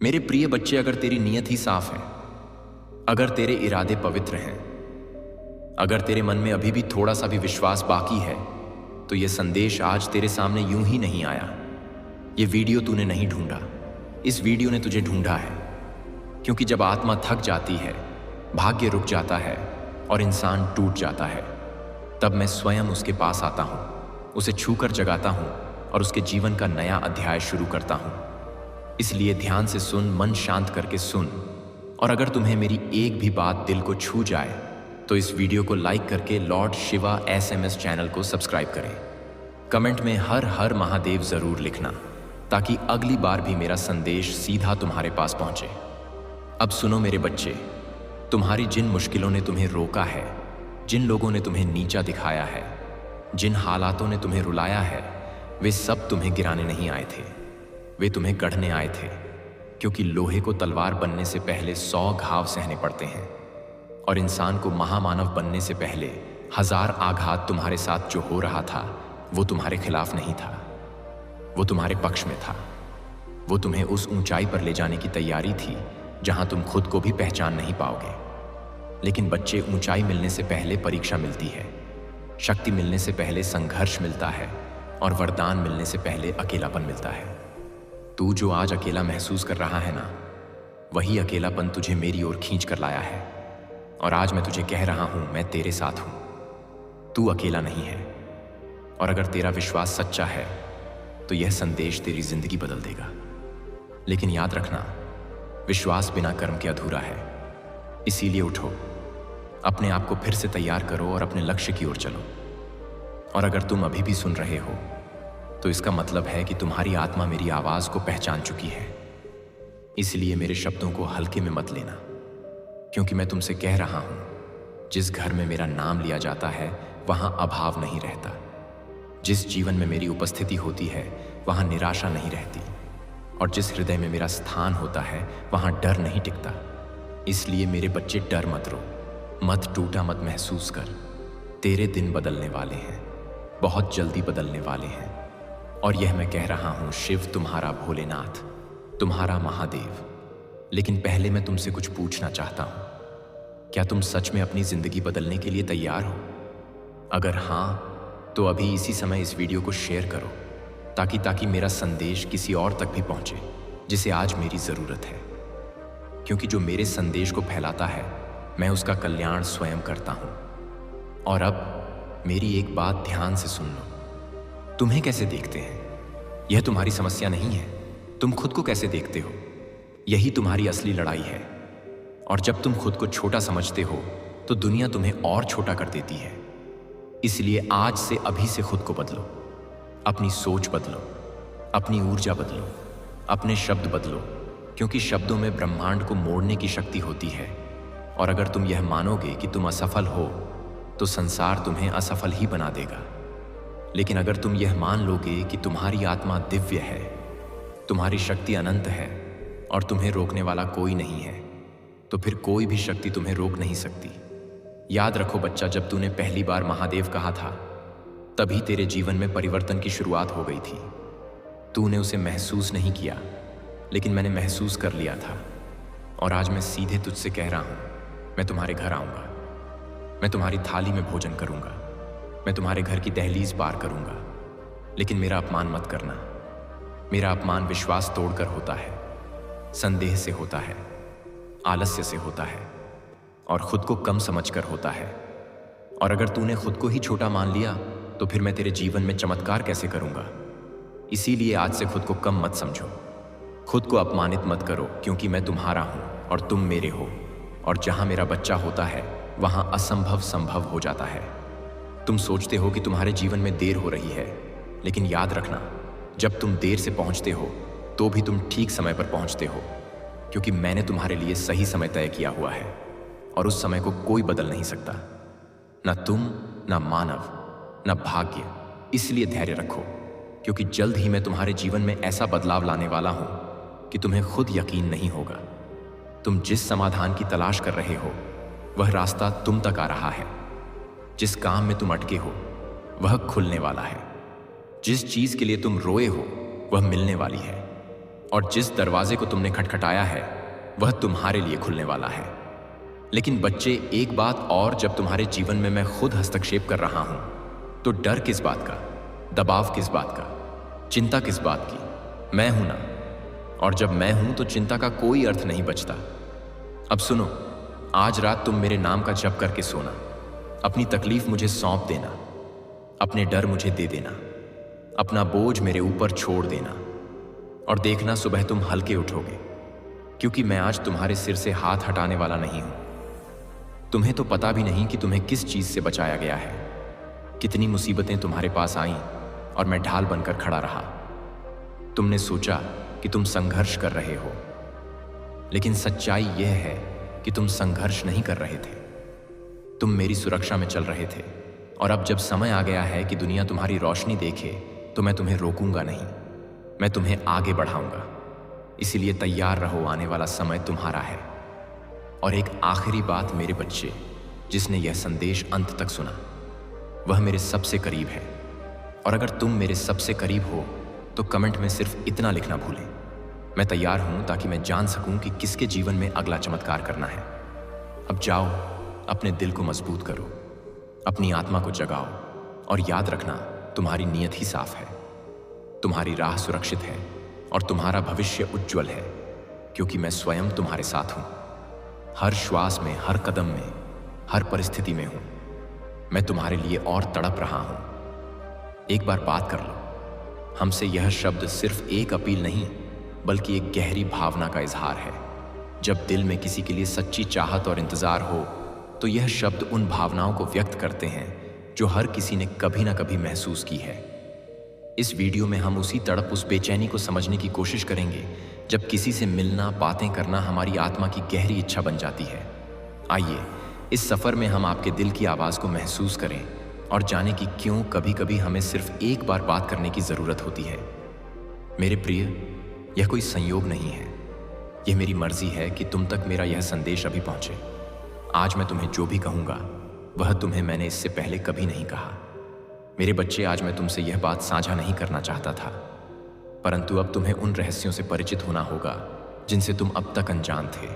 मेरे प्रिय बच्चे, अगर तेरी नीयत ही साफ है, अगर तेरे इरादे पवित्र हैं, अगर तेरे मन में अभी भी थोड़ा सा भी विश्वास बाकी है, तो यह संदेश आज तेरे सामने यूं ही नहीं आया। यह वीडियो तूने नहीं ढूंढा, इस वीडियो ने तुझे ढूंढा है। क्योंकि जब आत्मा थक जाती है, भाग्य रुक जाता है और इंसान टूट जाता है, तब मैं स्वयं उसके पास आता हूं, उसे छूकर जगाता हूं और उसके जीवन का नया अध्याय शुरू करता हूं। इसलिए ध्यान से सुन, मन शांत करके सुन, और अगर तुम्हें मेरी एक भी बात दिल को छू जाए तो इस वीडियो को लाइक करके लॉर्ड शिवा SMS चैनल को सब्सक्राइब करें। कमेंट में हर हर महादेव जरूर लिखना, ताकि अगली बार भी मेरा संदेश सीधा तुम्हारे पास पहुंचे। अब सुनो मेरे बच्चे, तुम्हारी जिन मुश्किलों ने तुम्हें रोका है, जिन लोगों ने तुम्हें नीचा दिखाया है, जिन हालातों ने तुम्हें रुलाया है, वे सब तुम्हें गिराने नहीं आए थे, वे तुम्हें गढ़ने आए थे। क्योंकि लोहे को तलवार बनने से पहले 100 घाव सहने पड़ते हैं, और इंसान को महामानव बनने से पहले 1000 आघात। तुम्हारे साथ जो हो रहा था वो तुम्हारे खिलाफ नहीं था, वो तुम्हारे पक्ष में था। वो तुम्हें उस ऊंचाई पर ले जाने की तैयारी थी जहां तुम खुद को भी पहचान नहीं पाओगे। लेकिन बच्चे, ऊंचाई मिलने से पहले परीक्षा मिलती है, शक्ति मिलने से पहले संघर्ष मिलता है, और वरदान मिलने से पहले अकेलापन मिलता है। तू जो आज अकेला महसूस कर रहा है ना, वही अकेलापन तुझे मेरी ओर खींच कर लाया है। और आज मैं तुझे कह रहा हूं, मैं तेरे साथ हूं, तू अकेला नहीं है। और अगर तेरा विश्वास सच्चा है तो यह संदेश तेरी जिंदगी बदल देगा। लेकिन याद रखना, विश्वास बिना कर्म के अधूरा है। इसीलिए उठो, अपने आप को फिर से तैयार करो और अपने लक्ष्य की ओर चलो। और अगर तुम अभी भी सुन रहे हो तो इसका मतलब है कि तुम्हारी आत्मा मेरी आवाज को पहचान चुकी है। इसलिए मेरे शब्दों को हल्के में मत लेना, क्योंकि मैं तुमसे कह रहा हूं, जिस घर में मेरा नाम लिया जाता है वहां अभाव नहीं रहता। जिस जीवन में मेरी उपस्थिति होती है वहां निराशा नहीं रहती, और जिस हृदय में मेरा स्थान होता है वहां डर नहीं टिकता। इसलिए मेरे बच्चे, डर मत रो, मत टूटा मत महसूस कर। तेरे दिन बदलने वाले हैं, बहुत जल्दी बदलने वाले हैं। और यह मैं कह रहा हूं शिव, तुम्हारा भोलेनाथ, तुम्हारा महादेव। लेकिन पहले मैं तुमसे कुछ पूछना चाहता हूं, क्या तुम सच में अपनी जिंदगी बदलने के लिए तैयार हो? अगर हां, तो अभी इसी समय इस वीडियो को शेयर करो, ताकि मेरा संदेश किसी और तक भी पहुंचे जिसे आज मेरी जरूरत है। क्योंकि जो मेरे संदेश को फैलाता है, मैं उसका कल्याण स्वयं करता हूं। और अब मेरी एक बात ध्यान से सुन लो। तुम्हें कैसे देखते हैं यह तुम्हारी समस्या नहीं है। तुम खुद को कैसे देखते हो, यही तुम्हारी असली लड़ाई है। और जब तुम खुद को छोटा समझते हो तो दुनिया तुम्हें और छोटा कर देती है। इसलिए आज से, अभी से खुद को बदलो, अपनी सोच बदलो, अपनी ऊर्जा बदलो, अपने शब्द बदलो। क्योंकि शब्दों में ब्रह्मांड को मोड़ने की शक्ति होती है। और अगर तुम यह मानोगे कि तुम असफल हो तो संसार तुम्हें असफल ही बना देगा। लेकिन अगर तुम यह मान लोगे कि तुम्हारी आत्मा दिव्य है, तुम्हारी शक्ति अनंत है और तुम्हें रोकने वाला कोई नहीं है, तो फिर कोई भी शक्ति तुम्हें रोक नहीं सकती। याद रखो बच्चा, जब तूने पहली बार महादेव कहा था, तभी तेरे जीवन में परिवर्तन की शुरुआत हो गई थी। तूने उसे महसूस नहीं किया, लेकिन मैंने महसूस कर लिया था। और आज मैं सीधे तुझसे कह रहा हूं, मैं तुम्हारे घर आऊंगा, मैं तुम्हारी थाली में भोजन करूंगा, मैं तुम्हारे घर की दहलीज पार करूंगा। लेकिन मेरा अपमान मत करना। मेरा अपमान विश्वास तोड़कर होता है, संदेह से होता है, आलस्य से होता है, और खुद को कम समझकर होता है। और अगर तूने खुद को ही छोटा मान लिया तो फिर मैं तेरे जीवन में चमत्कार कैसे करूंगा? इसीलिए आज से खुद को कम मत समझो, खुद को अपमानित मत करो, क्योंकि मैं तुम्हारा हूं और तुम मेरे हो। और जहां मेरा बच्चा होता है वहां असंभव संभव हो जाता है। तुम सोचते हो कि तुम्हारे जीवन में देर हो रही है, लेकिन याद रखना, जब तुम देर से पहुंचते हो तो भी तुम ठीक समय पर पहुंचते हो, क्योंकि मैंने तुम्हारे लिए सही समय तय किया हुआ है और उस समय को कोई बदल नहीं सकता, ना तुम, ना मानव, ना भाग्य। इसलिए धैर्य रखो, क्योंकि जल्द ही मैं तुम्हारे जीवन में ऐसा बदलाव लाने वाला हूं कि तुम्हें खुद यकीन नहीं होगा। तुम जिस समाधान की तलाश कर रहे हो वह रास्ता तुम तक आ रहा है। जिस काम में तुम अटके हो वह खुलने वाला है। जिस चीज के लिए तुम रोए हो वह मिलने वाली है। और जिस दरवाजे को तुमने खटखटाया है वह तुम्हारे लिए खुलने वाला है। लेकिन बच्चे, एक बात और, जब तुम्हारे जीवन में मैं खुद हस्तक्षेप कर रहा हूं तो डर किस बात का, दबाव किस बात का, चिंता किस बात की? मैं हूं ना। और जब मैं हूं तो चिंता का कोई अर्थ नहीं बचता। अब सुनो, आज रात तुम मेरे नाम का जप करके सोना, अपनी तकलीफ मुझे सौंप देना, अपने डर मुझे दे देना, अपना बोझ मेरे ऊपर छोड़ देना, और देखना सुबह तुम हल्के उठोगे, क्योंकि मैं आज तुम्हारे सिर से हाथ हटाने वाला नहीं हूं। तुम्हें तो पता भी नहीं कि तुम्हें किस चीज से बचाया गया है, कितनी मुसीबतें तुम्हारे पास आईं और मैं ढाल बनकर खड़ा रहा। तुमने सोचा कि तुम संघर्ष कर रहे हो, लेकिन सच्चाई यह है कि तुम संघर्ष नहीं कर रहे थे। तुम मेरी सुरक्षा में चल रहे थे, और अब जब समय आ गया है कि दुनिया तुम्हारी रोशनी देखे तो मैं तुम्हें रोकूंगा नहीं, मैं तुम्हें आगे बढ़ाऊंगा। इसीलिए तैयार रहो, आने वाला समय तुम्हारा है। और एक आखिरी बात मेरे बच्चे, जिसने यह संदेश अंत तक सुना वह मेरे सबसे करीब है। और अगर तुम मेरे सबसे करीब हो तो कमेंट में सिर्फ इतना लिखना भूलें, मैं तैयार हूं, ताकि मैं जान सकूं कि किसके जीवन में अगला चमत्कार करना है। अब जाओ, अपने दिल को मजबूत करो, अपनी आत्मा को जगाओ, और याद रखना, तुम्हारी नीयत ही साफ है, तुम्हारी राह सुरक्षित है, और तुम्हारा भविष्य उज्जवल है, क्योंकि मैं स्वयं तुम्हारे साथ हूं। हर श्वास में, हर कदम में, हर परिस्थिति में हूं। मैं तुम्हारे लिए और तड़प रहा हूं। एक बार बात कर लो हमसे। यह शब्द सिर्फ एक अपील नहीं, बल्कि एक गहरी भावना का इजहार है। जब दिल में किसी के लिए सच्ची चाहत और इंतजार हो तो यह शब्द उन भावनाओं को व्यक्त करते हैं जो हर किसी ने कभी ना कभी महसूस की है। इस वीडियो में हम उसी तड़प, उस बेचैनी को समझने की कोशिश करेंगे जब किसी से मिलना, बातें करना हमारी आत्मा की गहरी इच्छा बन जाती है। आइए, इस सफर में हम आपके दिल की आवाज को महसूस करें और जाने कि क्यों कभी कभी हमें सिर्फ एक बार बात करने की जरूरत होती है। मेरे प्रिय, यह कोई संयोग नहीं है, यह मेरी मर्जी है कि तुम तक मेरा यह संदेश अभी पहुंचे। आज मैं तुम्हें जो भी कहूंगा वह तुम्हें मैंने इससे पहले कभी नहीं कहा। मेरे बच्चे, आज मैं तुमसे यह बात साझा नहीं करना चाहता था, परंतु अब तुम्हें उन रहस्यों से परिचित होना होगा जिनसे तुम अब तक अनजान थे।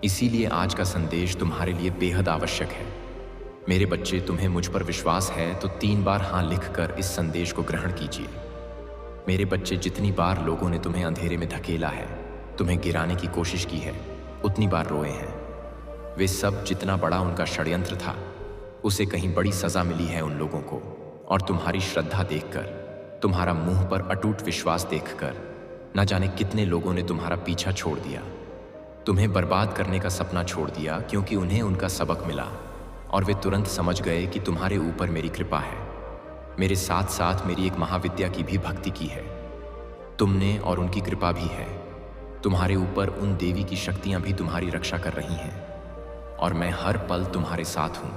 इसीलिए आज का संदेश तुम्हारे लिए बेहद आवश्यक है। मेरे बच्चे, तुम्हें मुझ पर विश्वास है तो 3 बार हाँ लिखकर इस संदेश को ग्रहण कीजिए। मेरे बच्चे, जितनी बार लोगों ने तुम्हें अंधेरे में धकेला है, तुम्हें गिराने की कोशिश की है, उतनी बार रोए हैं। वे सब, जितना बड़ा उनका षड्यंत्र था, उसे कहीं बड़ी सजा मिली है उन लोगों को। और तुम्हारी श्रद्धा देखकर, तुम्हारा मुंह पर अटूट विश्वास देखकर, न जाने कितने लोगों ने तुम्हारा पीछा छोड़ दिया, तुम्हें बर्बाद करने का सपना छोड़ दिया, क्योंकि उन्हें उनका सबक मिला और वे तुरंत समझ गए कि तुम्हारे ऊपर मेरी कृपा है। मेरे साथ साथ मेरी एक महाविद्या की भी भक्ति की है। तुमने और उनकी कृपा भी है। तुम्हारे ऊपर उन देवी की शक्तियां भी तुम्हारी रक्षा कर रही हैं, और मैं हर पल तुम्हारे साथ हूं।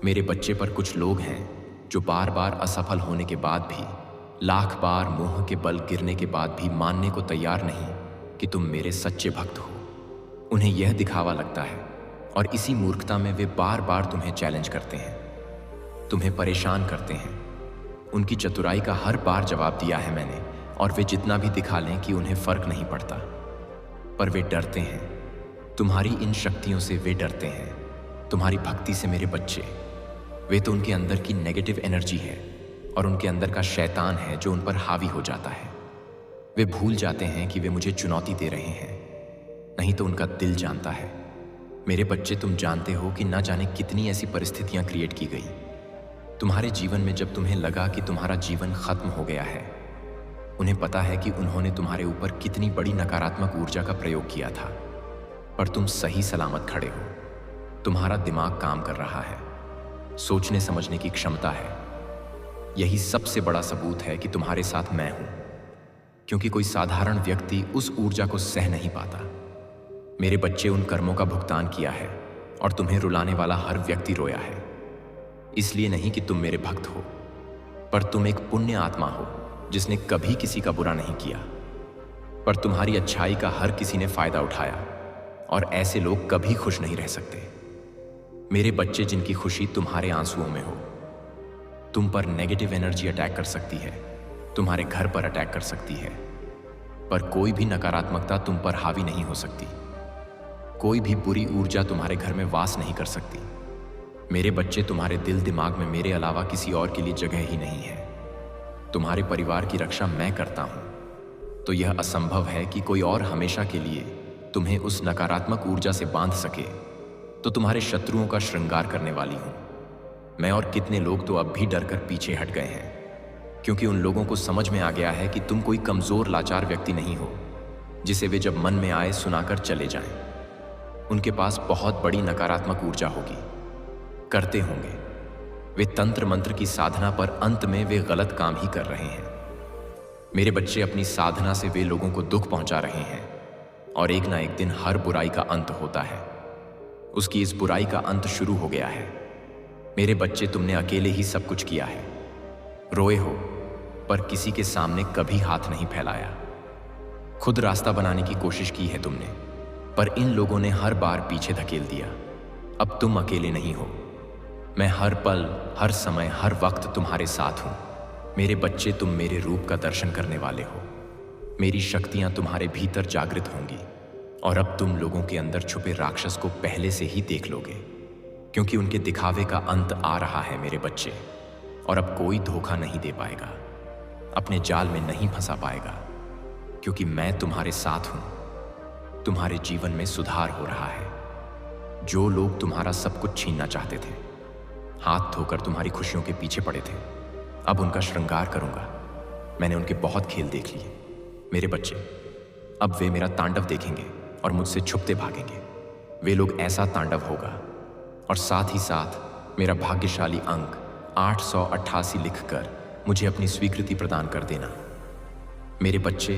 मेरे बच्चे, पर कुछ लोग हैं जो बार बार असफल होने के बाद भी, लाख बार मोह के बल गिरने के बाद भी मानने को तैयार नहीं कि तुम मेरे सच्चे भक्त हो। उन्हें यह दिखावा लगता है, और इसी मूर्खता में वे बार बार तुम्हें चैलेंज करते हैं, तुम्हें परेशान करते हैं। उनकी चतुराई का हर बार जवाब दिया है मैंने, और वे जितना भी दिखा लें कि उन्हें फर्क नहीं पड़ता, पर वे डरते हैं। तुम्हारी इन शक्तियों से वे डरते हैं, तुम्हारी भक्ति से। मेरे बच्चे, वे तो उनके अंदर की नेगेटिव एनर्जी है और उनके अंदर का शैतान है जो उन पर हावी हो जाता है। वे भूल जाते हैं कि वे मुझे चुनौती दे रहे हैं, नहीं तो उनका दिल जानता है। मेरे बच्चे, तुम जानते हो कि ना जाने कितनी ऐसी परिस्थितियां क्रिएट की गई तुम्हारे जीवन में जब तुम्हें लगा कि तुम्हारा जीवन खत्म हो गया है। उन्हें पता है कि उन्होंने तुम्हारे ऊपर कितनी बड़ी नकारात्मक ऊर्जा का प्रयोग किया था, पर तुम सही सलामत खड़े हो। तुम्हारा दिमाग काम कर रहा है, सोचने समझने की क्षमता है। यही सबसे बड़ा सबूत है कि तुम्हारे साथ मैं हूं, क्योंकि कोई साधारण व्यक्ति उस ऊर्जा को सह नहीं पाता। मेरे बच्चे, उन कर्मों का भुगतान किया है, और तुम्हें रुलाने वाला हर व्यक्ति रोया है। इसलिए नहीं कि तुम मेरे भक्त हो, पर तुम एक पुण्य आत्मा हो जिसने कभी किसी का बुरा नहीं किया, पर तुम्हारी अच्छाई का हर किसी ने फायदा उठाया, और ऐसे लोग कभी खुश नहीं रह सकते। मेरे बच्चे, जिनकी खुशी तुम्हारे आंसुओं में हो। तुम पर नेगेटिव एनर्जी अटैक कर सकती है, तुम्हारे घर पर अटैक कर सकती है, पर कोई भी नकारात्मकता तुम पर हावी नहीं हो सकती। कोई भी बुरी ऊर्जा तुम्हारे घर में वास नहीं कर सकती। मेरे बच्चे, तुम्हारे दिल दिमाग में मेरे अलावा किसी और के लिए जगह ही नहीं है। तुम्हारे परिवार की रक्षा मैं करता हूं, तो यह असंभव है कि कोई और हमेशा के लिए तुम्हें उस नकारात्मक ऊर्जा से बांध सके। तो तुम्हारे शत्रुओं का श्रृंगार करने वाली हूं मैं, और कितने लोग तो अब भी डरकर पीछे हट गए हैं, क्योंकि उन लोगों को समझ में आ गया है कि तुम कोई कमजोर लाचार व्यक्ति नहीं हो जिसे वे जब मन में आए सुनाकर चले जाएं। उनके पास बहुत बड़ी नकारात्मक ऊर्जा होगी, करते होंगे वे तंत्र मंत्र की साधना, पर अंत में वे गलत काम ही कर रहे हैं। मेरे बच्चे, अपनी साधना से वे लोगों को दुख पहुंचा रहे हैं, और एक ना एक दिन हर बुराई का अंत होता है। उसकी इस बुराई का अंत शुरू हो गया है। मेरे बच्चे, तुमने अकेले ही सब कुछ किया है। रोए हो, पर किसी के सामने कभी हाथ नहीं फैलाया। खुद रास्ता बनाने की कोशिश की है तुमने, पर इन लोगों ने हर बार पीछे धकेल दिया। अब तुम अकेले नहीं हो। मैं हर पल, हर समय, हर वक्त तुम्हारे साथ हूं। मेरे बच्चे, तुम मेरे रूप का दर्शन करने वाले हो। मेरी शक्तियां तुम्हारे भीतर जागृत होंगी, और अब तुम लोगों के अंदर छुपे राक्षस को पहले से ही देख लोगे, क्योंकि उनके दिखावे का अंत आ रहा है मेरे बच्चे। और अब कोई धोखा नहीं दे पाएगा, अपने जाल में नहीं फंसा पाएगा, क्योंकि मैं तुम्हारे साथ हूं। तुम्हारे जीवन में सुधार हो रहा है। जो लोग तुम्हारा सब कुछ छीनना चाहते थे, हाथ धोकर तुम्हारी खुशियों के पीछे पड़े थे, अब उनका श्रृंगार करूंगा। मैंने उनके बहुत खेल देख लिए मेरे बच्चे। अब वे मेरा तांडव देखेंगे और मुझसे छुपते भागेंगे। वे लोग ऐसा तांडव होगा, और साथ ही साथ मेरा भाग्यशाली अंक 888 लिखकर मुझे अपनी स्वीकृति प्रदान कर देना। मेरे बच्चे,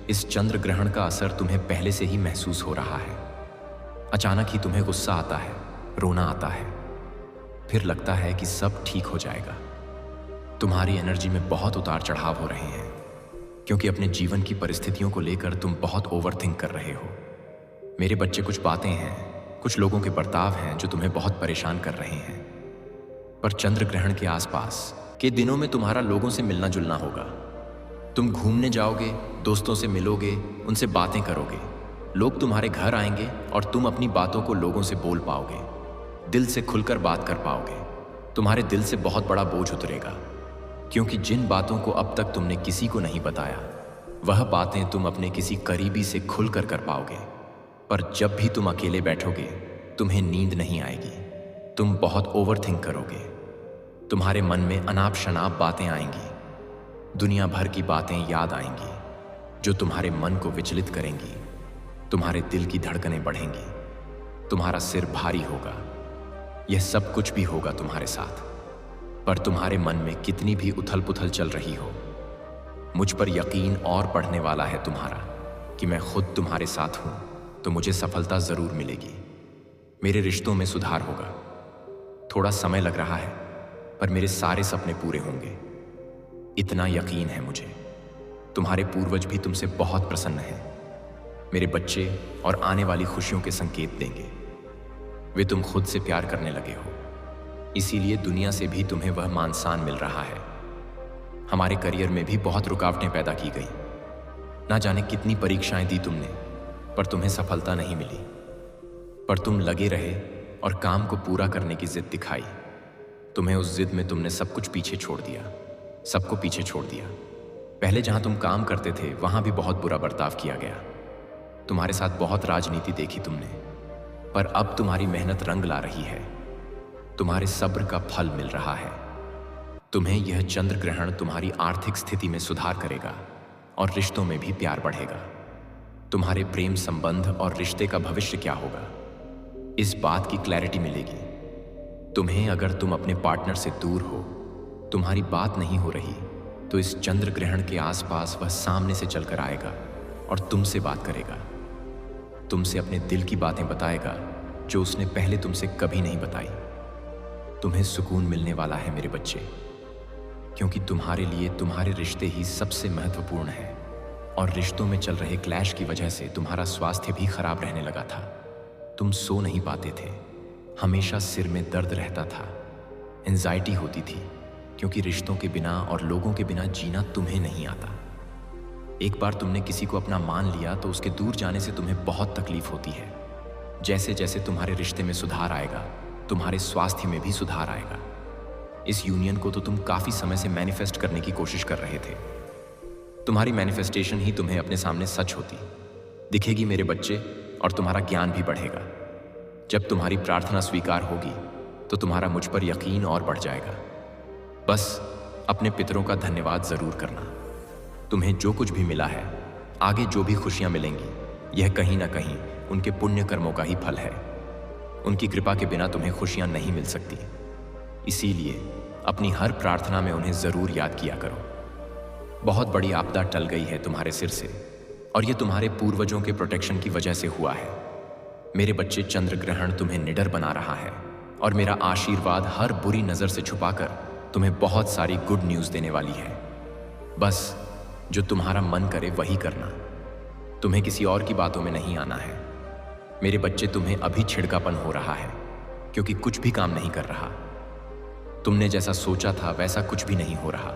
इस चंद्र ग्रहण का असर तुम्हें पहले से ही महसूस हो रहा है। अचानक ही तुम्हें गुस्सा आता है, रोना आता है, फिर लगता है कि सब ठीक हो जाएगा। तुम्हारी एनर्जी में बहुत उतार चढ़ाव हो रहे हैं, क्योंकि अपने जीवन की परिस्थितियों को लेकर तुम बहुत ओवरथिंक कर रहे हो। मेरे बच्चे, कुछ बातें हैं, कुछ लोगों के बर्ताव हैं जो तुम्हें बहुत परेशान कर रहे हैं। पर चंद्र ग्रहण के आसपास के दिनों में तुम्हारा लोगों से मिलना जुलना होगा। तुम घूमने जाओगे, दोस्तों से मिलोगे, उनसे बातें करोगे। लोग तुम्हारे घर आएंगे और तुम अपनी बातों को लोगों से बोल पाओगे, दिल से खुलकर बात कर पाओगे। तुम्हारे दिल से बहुत बड़ा बोझ उतरेगा, क्योंकि जिन बातों को अब तक तुमने किसी को नहीं बताया, वह बातें तुम अपने किसी करीबी से खुलकर कर पाओगे। पर जब भी तुम अकेले बैठोगे, तुम्हें नींद नहीं आएगी। तुम बहुत ओवरथिंक करोगे। तुम्हारे मन में अनाप शनाप बातें आएंगी, दुनिया भर की बातें याद आएंगी, जो तुम्हारे मन को विचलित करेंगी। तुम्हारे दिल की धड़कनें बढ़ेंगी, तुम्हारा सिर भारी होगा। यह सब कुछ भी होगा तुम्हारे साथ। पर तुम्हारे मन में कितनी भी उथल पुथल चल रही हो, मुझ पर यकीन और बढ़ने वाला है तुम्हारा कि मैं खुद तुम्हारे साथ हूं, तो मुझे सफलता जरूर मिलेगी। मेरे रिश्तों में सुधार होगा। थोड़ा समय लग रहा है, पर मेरे सारे सपने पूरे होंगे, इतना यकीन है मुझे। तुम्हारे पूर्वज भी तुमसे बहुत प्रसन्न हैं मेरे बच्चे, और आने वाली खुशियों के संकेत देंगे। वे तुम खुद से प्यार करने लगे हो, इसीलिए दुनिया से भी तुम्हें वह मान सम्मान मिल रहा है। हमारे करियर में भी बहुत रुकावटें पैदा की गई। ना जाने कितनी परीक्षाएं दी तुमने, पर तुम्हें सफलता नहीं मिली। पर तुम लगे रहे और काम को पूरा करने की जिद दिखाई। तुम्हें उस जिद में तुमने सब कुछ पीछे छोड़ दिया, सबको पीछे छोड़ दिया। पहले जहां तुम काम करते थे, वहां भी बहुत बुरा बर्ताव किया गया। तुम्हारे साथ बहुत राजनीति देखी तुमने, पर अब तुम्हारी मेहनत रंग ला रही है। तुम्हारे सब्र का फल मिल रहा है। तुम्हें यह चंद्र ग्रहण तुम्हारी आर्थिक स्थिति में सुधार करेगा, और रिश्तों में भी प्यार बढ़ेगा। तुम्हारे प्रेम संबंध और रिश्ते का भविष्य क्या होगा, इस बात की क्लैरिटी मिलेगी तुम्हें। अगर तुम अपने पार्टनर से दूर हो, तुम्हारी बात नहीं हो रही, तो इस चंद्र ग्रहण के आसपास वह सामने से चलकर आएगा और तुमसे बात करेगा। तुमसे अपने दिल की बातें बताएगा, जो उसने पहले तुमसे कभी नहीं बताई। तुम्हें सुकून मिलने वाला है मेरे बच्चे, क्योंकि तुम्हारे लिए तुम्हारे रिश्ते ही सबसे महत्वपूर्ण हैं। और रिश्तों में चल रहे क्लैश की वजह से तुम्हारा स्वास्थ्य भी खराब रहने लगा था। तुम सो नहीं पाते थे, हमेशा सिर में दर्द रहता था, एंजाइटी होती थी, क्योंकि रिश्तों के बिना और लोगों के बिना जीना तुम्हें नहीं आता। एक बार तुमने किसी को अपना मान लिया तो उसके दूर जाने से तुम्हें बहुत तकलीफ होती है। जैसे जैसे तुम्हारे रिश्ते में सुधार आएगा, तुम्हारे स्वास्थ्य में भी सुधार आएगा। इस यूनियन को तो तुम काफी समय से मैनिफेस्ट करने की कोशिश कर रहे थे। तुम्हारी मैनिफेस्टेशन ही तुम्हें अपने सामने सच होती दिखेगी मेरे बच्चे, और तुम्हारा ज्ञान भी बढ़ेगा। जब तुम्हारी प्रार्थना स्वीकार होगी तो तुम्हारा मुझ पर यकीन और बढ़ जाएगा। बस अपने पितरों का धन्यवाद जरूर करना। तुम्हें जो कुछ भी मिला है, आगे जो भी खुशियां मिलेंगी, यह कहीं ना कहीं उनके पुण्य कर्मों का ही फल है। उनकी कृपा के बिना तुम्हें खुशियां नहीं मिल सकती। इसीलिए अपनी हर प्रार्थना में उन्हें जरूर याद किया करो। बहुत बड़ी आपदा टल गई है तुम्हारे सिर से, और यह तुम्हारे पूर्वजों के प्रोटेक्शन की वजह से हुआ है। मेरे बच्चे, चंद्र ग्रहण तुम्हें निडर बना रहा है, और मेरा आशीर्वाद हर बुरी नजर से छुपाकर तुम्हें बहुत सारी गुड न्यूज देने वाली है। बस जो तुम्हारा मन करे वही करना। तुम्हें किसी और की बातों में नहीं आना है। मेरे बच्चे, तुम्हें अभी छिड़कापन हो रहा है क्योंकि कुछ भी काम नहीं कर रहा। तुमने जैसा सोचा था वैसा कुछ भी नहीं हो रहा।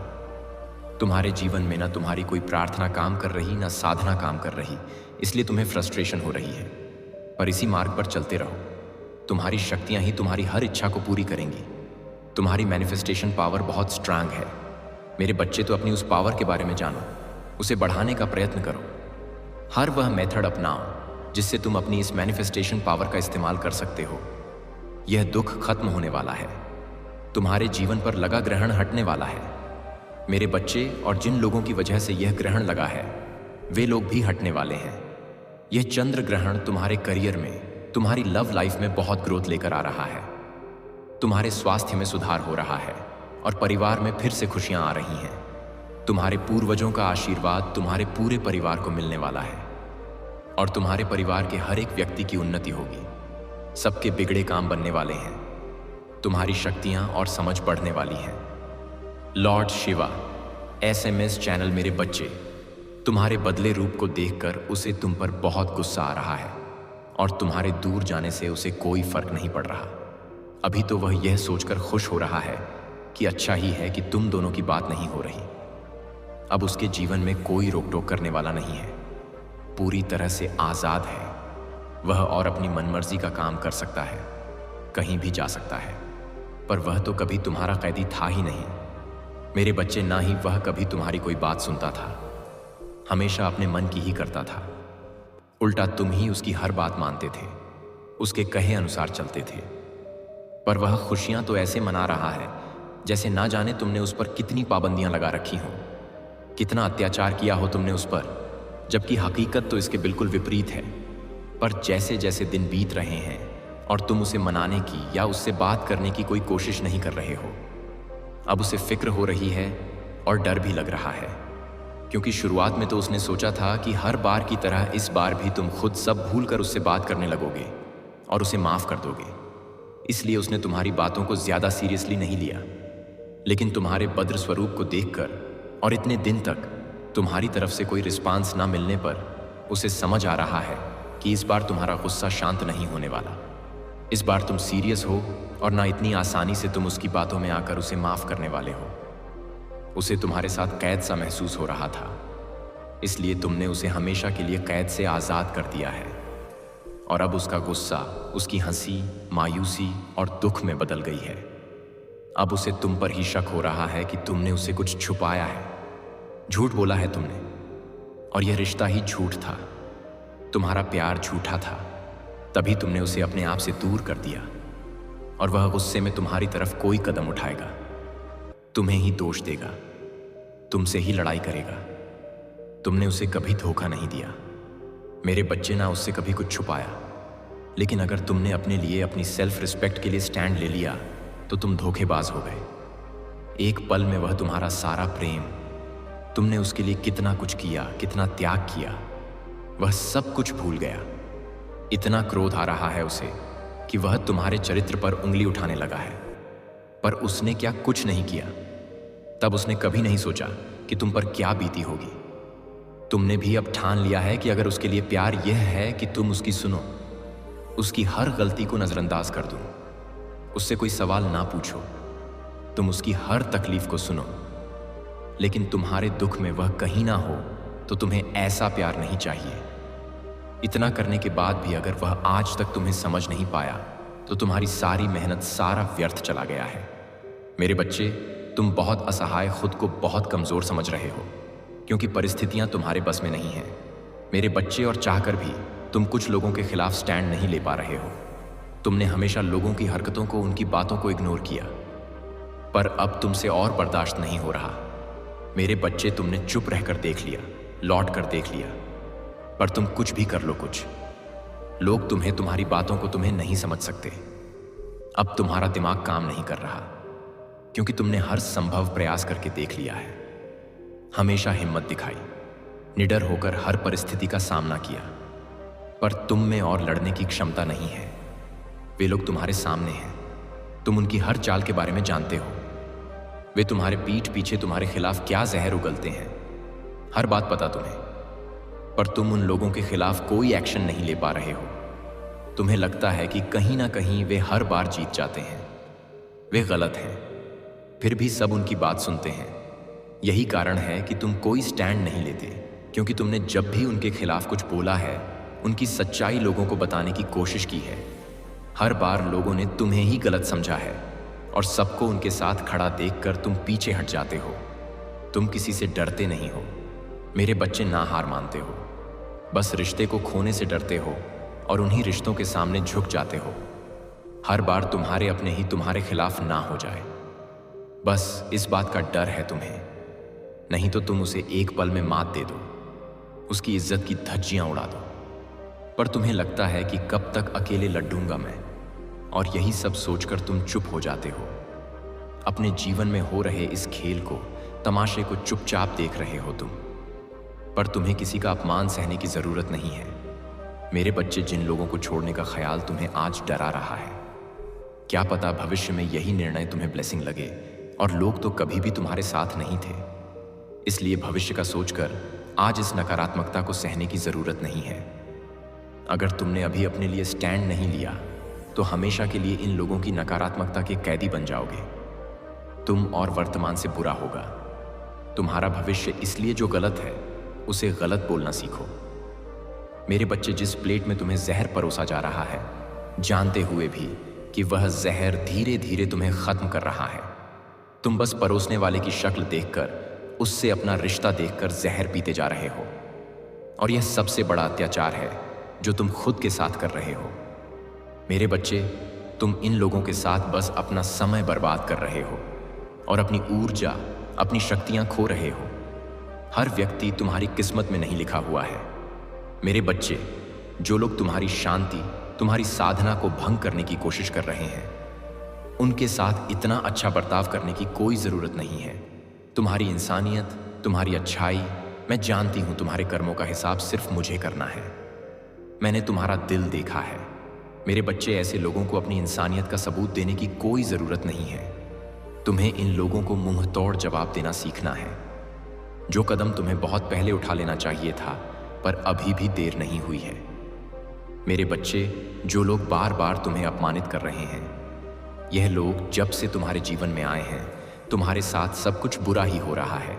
तुम्हारे जीवन में ना तुम्हारी कोई प्रार्थना काम कर रही, ना साधना काम कर रही, इसलिए तुम्हें फ्रस्ट्रेशन हो रही है। पर इसी मार्ग पर चलते रहो। तुम्हारी शक्तियां ही तुम्हारी हर इच्छा को पूरी करेंगी। तुम्हारी मैनिफेस्टेशन पावर बहुत स्ट्रांग है। मेरे बच्चे, तो अपनी उस पावर के बारे में जानो, उसे बढ़ाने का प्रयत्न करो। हर वह मेथड अपनाओ जिससे तुम अपनी इस मैनिफेस्टेशन पावर का इस्तेमाल कर सकते हो। यह दुख खत्म होने वाला है। तुम्हारे जीवन पर लगा ग्रहण हटने वाला है मेरे बच्चे, और जिन लोगों की वजह से यह ग्रहण लगा है वे लोग भी हटने वाले हैं। यह चंद्र ग्रहण तुम्हारे करियर में, तुम्हारी लव लाइफ में बहुत ग्रोथ लेकर आ रहा है। तुम्हारे स्वास्थ्य में सुधार हो रहा है, और परिवार में फिर से खुशियां आ रही हैं। तुम्हारे पूर्वजों का आशीर्वाद तुम्हारे पूरे परिवार को मिलने वाला है, और तुम्हारे परिवार के हर एक व्यक्ति की उन्नति होगी। सबके बिगड़े काम बनने वाले हैं। तुम्हारी शक्तियां और समझ बढ़ने वाली हैं। लॉर्ड शिवा SMS चैनल, मेरे बच्चे, तुम्हारे बदले रूप को देखकर उसे तुम पर बहुत गुस्सा आ रहा है, और तुम्हारे दूर जाने से उसे कोई फर्क नहीं पड़ रहा। अभी तो वह यह सोचकर खुश हो रहा है कि अच्छा ही है कि तुम दोनों की बात नहीं हो रही। अब उसके जीवन में कोई रोक टोक करने वाला नहीं है। पूरी तरह से आजाद है वह, और अपनी मनमर्जी का काम कर सकता है, कहीं भी जा सकता है। पर वह तो कभी तुम्हारा कैदी था ही नहीं मेरे बच्चे। ना ही वह कभी तुम्हारी कोई बात सुनता था, हमेशा अपने मन की ही करता था। उल्टा तुम ही उसकी हर बात मानते थे, उसके कहे अनुसार चलते थे। पर वह खुशियां तो ऐसे मना रहा है जैसे ना जाने तुमने उस पर कितनी पाबंदियां लगा रखी हों, कितना अत्याचार किया हो तुमने उस पर, जबकि हकीकत तो इसके बिल्कुल विपरीत है। पर जैसे जैसे दिन बीत रहे हैं और तुम उसे मनाने की या उससे बात करने की कोई कोशिश नहीं कर रहे हो, अब उसे फिक्र हो रही है और डर भी लग रहा है। क्योंकि शुरुआत में तो उसने सोचा था कि हर बार की तरह इस बार भी तुम खुद सब भूल कर उससे बात करने लगोगे और उसे माफ कर दोगे। इसलिए उसने तुम्हारी बातों को ज्यादा सीरियसली नहीं लिया। लेकिन तुम्हारे भद्र स्वरूप को देखकर और इतने दिन तक तुम्हारी तरफ से कोई रिस्पांस ना मिलने पर उसे समझ आ रहा है कि इस बार तुम्हारा गुस्सा शांत नहीं होने वाला। इस बार तुम सीरियस हो, और ना इतनी आसानी से तुम उसकी बातों में आकर उसे माफ करने वाले हो। उसे तुम्हारे साथ कैद सा महसूस हो रहा था, इसलिए तुमने उसे हमेशा के लिए कैद से आजाद कर दिया है। और अब उसका गुस्सा, उसकी हंसी, मायूसी और दुख में बदल गई है। अब उसे तुम पर ही शक हो रहा है कि तुमने उसे कुछ छुपाया है, झूठ बोला है तुमने, और यह रिश्ता ही झूठ था। तुम्हारा प्यार झूठा था, तभी तुमने उसे अपने आप से दूर कर दिया, और वह गुस्से में तुम्हारी तरफ कोई कदम उठाएगा, तुम्हें ही दोष देगा, तुमसे ही लड़ाई करेगा। तुमने उसे कभी धोखा नहीं दिया मेरे बच्चे, ना उससे कभी कुछ छुपाया। लेकिन अगर तुमने अपने लिए, अपनी सेल्फ रिस्पेक्ट के लिए स्टैंड ले लिया तो तुम धोखेबाज हो गए। एक पल में वह तुम्हारा सारा प्रेम, तुमने उसके लिए कितना कुछ किया, कितना त्याग किया, वह सब कुछ भूल गया। इतना क्रोध आ रहा है उसे कि वह तुम्हारे चरित्र पर उंगली उठाने लगा है। पर उसने क्या कुछ नहीं किया। तब उसने कभी नहीं सोचा कि तुम पर क्या बीती होगी। तुमने भी अब ठान लिया है कि अगर उसके लिए प्यार यह है कि तुम उसकी सुनो, उसकी हर गलती को नजरअंदाज कर दो, उससे कोई सवाल ना पूछो, तुम उसकी हर तकलीफ को सुनो, लेकिन तुम्हारे दुख में वह कहीं ना हो तो तुम्हें ऐसा प्यार नहीं चाहिए। इतना करने के बाद भी अगर वह आज तक तुम्हें समझ नहीं पाया तो तुम्हारी सारी मेहनत, सारा व्यर्थ चला गया है। मेरे बच्चे, तुम बहुत असहाय, खुद को बहुत कमजोर समझ रहे हो क्योंकि परिस्थितियां तुम्हारे बस में नहीं हैं। मेरे बच्चे, और चाहकर भी तुम कुछ लोगों के खिलाफ स्टैंड नहीं ले पा रहे हो। तुमने हमेशा लोगों की हरकतों को, उनकी बातों को इग्नोर किया, पर अब तुमसे और बर्दाश्त नहीं हो रहा। मेरे बच्चे, तुमने चुप रहकर देख लिया, लौट कर देख लिया, पर तुम कुछ भी कर लो कुछ, लोग तुम्हें, तुम्हारी बातों को तुम्हें नहीं समझ सकते। अब तुम्हारा दिमाग काम नहीं कर रहा क्योंकि तुमने हर संभव प्रयास करके देख लिया है। हमेशा हिम्मत दिखाई, निडर होकर हर परिस्थिति का सामना किया, पर तुम में और लड़ने की क्षमता नहीं है। वे लोग तुम्हारे सामने हैं, तुम उनकी हर चाल के बारे में जानते हो। वे तुम्हारे पीठ पीछे तुम्हारे खिलाफ क्या जहर उगलते हैं, हर बात पता तुम्हें, पर तुम उन लोगों के खिलाफ कोई एक्शन नहीं ले पा रहे हो। तुम्हें लगता है कि कहीं ना कहीं वे हर बार जीत जाते हैं। वे गलत हैं, फिर भी सब उनकी बात सुनते हैं। यही कारण है कि तुम कोई स्टैंड नहीं लेते, क्योंकि तुमने जब भी उनके खिलाफ कुछ बोला है, उनकी सच्चाई लोगों को बताने की कोशिश की है। हर बार लोगों ने तुम्हें ही गलत समझा है और सबको उनके साथ खड़ा देखकर तुम पीछे हट जाते हो। तुम किसी से डरते नहीं हो। मेरे बच्चे, ना हार मानते हो, बस रिश्ते को खोने से डरते हो और उन्हीं रिश्तों के सामने झुक जाते हो। हर बार तुम्हारे अपने ही तुम्हारे खिलाफ ना हो जाए, बस इस बात का डर है तुम्हें। नहीं तो तुम उसे एक पल में मात दे दो, उसकी इज्जत की धज्जियां उड़ा दो। पर तुम्हें लगता है कि कब तक अकेले लड़ूंगा मैं, और यही सब सोचकर तुम चुप हो जाते हो। अपने जीवन में हो रहे इस खेल को, तमाशे को चुपचाप देख रहे हो तुम, पर तुम्हें किसी का अपमान सहने की जरूरत नहीं है। मेरे बच्चे, जिन लोगों को छोड़ने का ख्याल तुम्हें आज डरा रहा है, क्या पता भविष्य में यही निर्णय तुम्हें ब्लेसिंग लगे, और लोग तो कभी भी तुम्हारे साथ नहीं थे। इसलिए भविष्य का सोचकर आज इस नकारात्मकता को सहने की जरूरत नहीं है। अगर तुमने अभी अपने लिए स्टैंड नहीं लिया तो हमेशा के लिए इन लोगों की नकारात्मकता के कैदी बन जाओगे। तुम और वर्तमान से बुरा होगा। तुम्हारा भविष्य इसलिए जो गलत है उसे गलत बोलना सीखो। मेरे बच्चे, जिस प्लेट में तुम्हें जहर परोसा जा रहा है, जानते हुए भी कि वह जहर धीरे धीरे तुम्हें खत्म कर रहा है, तुम बस परोसने वाले की शक्ल देखकर, उससे अपना रिश्ता देखकर जहर पीते जा रहे हो। और यह सबसे बड़ा अत्याचार है जो तुम खुद के साथ कर रहे हो। मेरे बच्चे, तुम इन लोगों के साथ बस अपना समय बर्बाद कर रहे हो और अपनी ऊर्जा, अपनी शक्तियां खो रहे हो। हर व्यक्ति तुम्हारी किस्मत में नहीं लिखा हुआ है। मेरे बच्चे, जो लोग तुम्हारी शांति, तुम्हारी साधना को भंग करने की कोशिश कर रहे हैं, उनके साथ इतना अच्छा बर्ताव करने की कोई जरूरत नहीं है। तुम्हारी इंसानियत, तुम्हारी अच्छाई, मैं जानती हूं तुम्हारे कर्मों का हिसाब सिर्फ मुझे करना है। मैंने तुम्हारा दिल देखा है। मेरे बच्चे, ऐसे लोगों को अपनी इंसानियत का सबूत देने की कोई जरूरत नहीं है। तुम्हें इन लोगों को मुंह तोड़ जवाब देना सीखना है। जो कदम तुम्हें बहुत पहले उठा लेना चाहिए था, पर अभी भी देर नहीं हुई है। मेरे बच्चे, जो लोग बार बार तुम्हें अपमानित कर रहे हैं, यह लोग जब से तुम्हारे जीवन में आए हैं, तुम्हारे साथ सब कुछ बुरा ही हो रहा है।